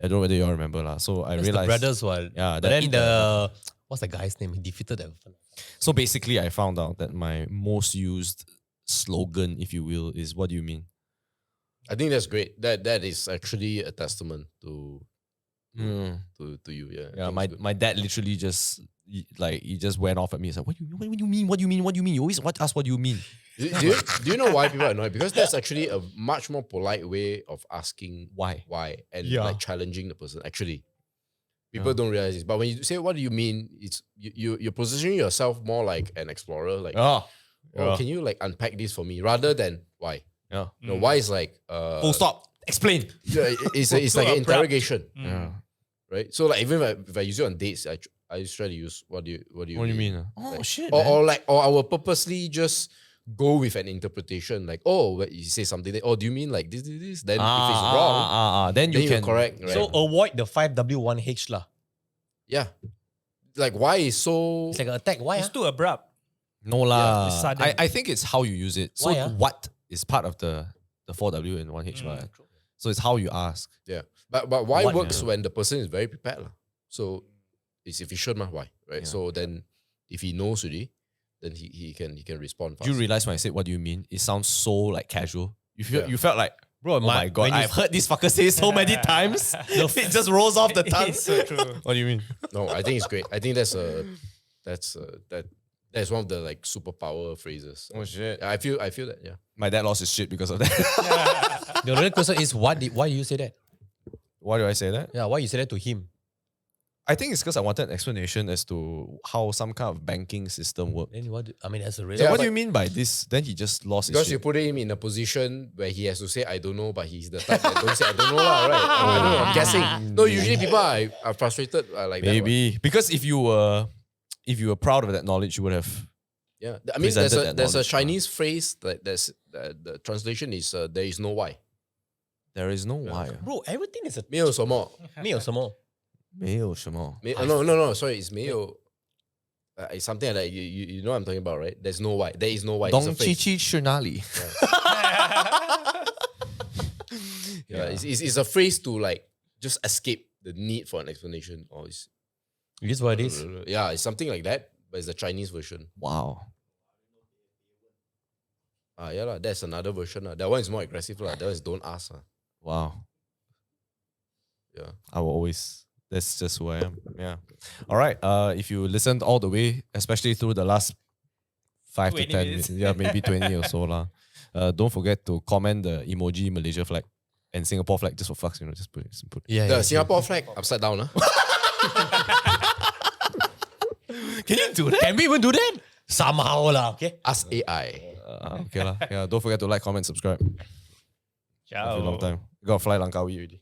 I don't know whether you all remember lah. So I That's realized the brothers one. Yeah, But that then eat what's the guy's name? He defeated that. So basically I found out that my most used slogan, if you will, is what do you mean? I think that's great. That is actually a testament to Mm. to you. Yeah. I Yeah, think it's good. my dad literally just he just went off at me. He's like, what do you mean? What do you mean? What do you mean? You always ask what do you mean? Do you know why people are annoyed? Because that's actually a much more polite way of asking Why? and Yeah. like challenging the person. Actually, People don't realize this. But when you say, what do you mean? It's you're positioning yourself more like an explorer. Like, can you like unpack this for me? Rather than why? Yeah. No, why is like Full stop. Explain. Yeah, it's like an interrogation. Yeah. Right? So like even if I use it on dates, I just try to use what do you What do you mean? Oh shit. or I will purposely just go with an interpretation like, oh, you say something like, oh, do you mean like this? Then if it's wrong, then you can correct. Right? So avoid the 5W1H lah. yeah. Like why is so It's like an attack. Why? It's too abrupt. No lah. it's sudden. I think it's how you use it. So Why, ah? what is part of the 4W and 1H, right? So it's how you ask. yeah. But why What, works when the person is very prepared. Lah. So it's efficient, why? Right? Yeah. So then if he knows already, then he can respond fast. Do you realize when I said what do you mean? It sounds so like casual. Yeah. You felt like, Bro, oh my god, I've heard this fucker say so many times. It just rolls off the tongue. It's so true. What do you mean? No, I think it's great. I think that's one of the like superpower phrases. Oh shit. I feel that, yeah. My dad lost his shit because of that. The real question is why do you say that? Why do I say that? Yeah, why you say that to him? I think it's because I wanted an explanation as to how some kind of banking system works. Then as a real. So Yeah, what do but- you mean by this? Then he just lost his Because shit. you put him in a position where he has to say I don't know, but he's the type that don't say I don't know, lah, right? I don't know, I'm guessing. No, usually people are frustrated like that. Maybe. Because if you were proud of that knowledge, you would have. Yeah. I mean, there's presented that a knowledge, Chinese phrase that the translation is there is no why. There is no why. Bro, everything is a 没有什么. 没有什么. 没有什么. No, sorry, it's 没有. It's something like that. You know what I'm talking about, right? There's no why. There is no why. It's a 东 phrase. 七七去哪里? Yeah, it's a phrase to like just escape the need for an explanation. Or it's, It is what it is. yeah, it's something like that, but it's the Chinese version. Wow. Yeah, lah, that's another version. That one is more aggressive. That one is don't ask. Wow. Yeah. I will always. That's just who I am. Yeah. All right. If you listened all the way, especially through the last 5 to 20 10 minutes. minutes, yeah, maybe 20 or so lah. Don't forget to comment the emoji Malaysia flag and Singapore flag just for fucks. Just put it. Yeah, The Singapore flag upside down. Can you do that? Can we even do that? Somehow lah, okay? Ask AI. Okay lah. Yeah. Don't forget to like, comment, subscribe. Ciao. For a long time. Got to fly Langkawi already.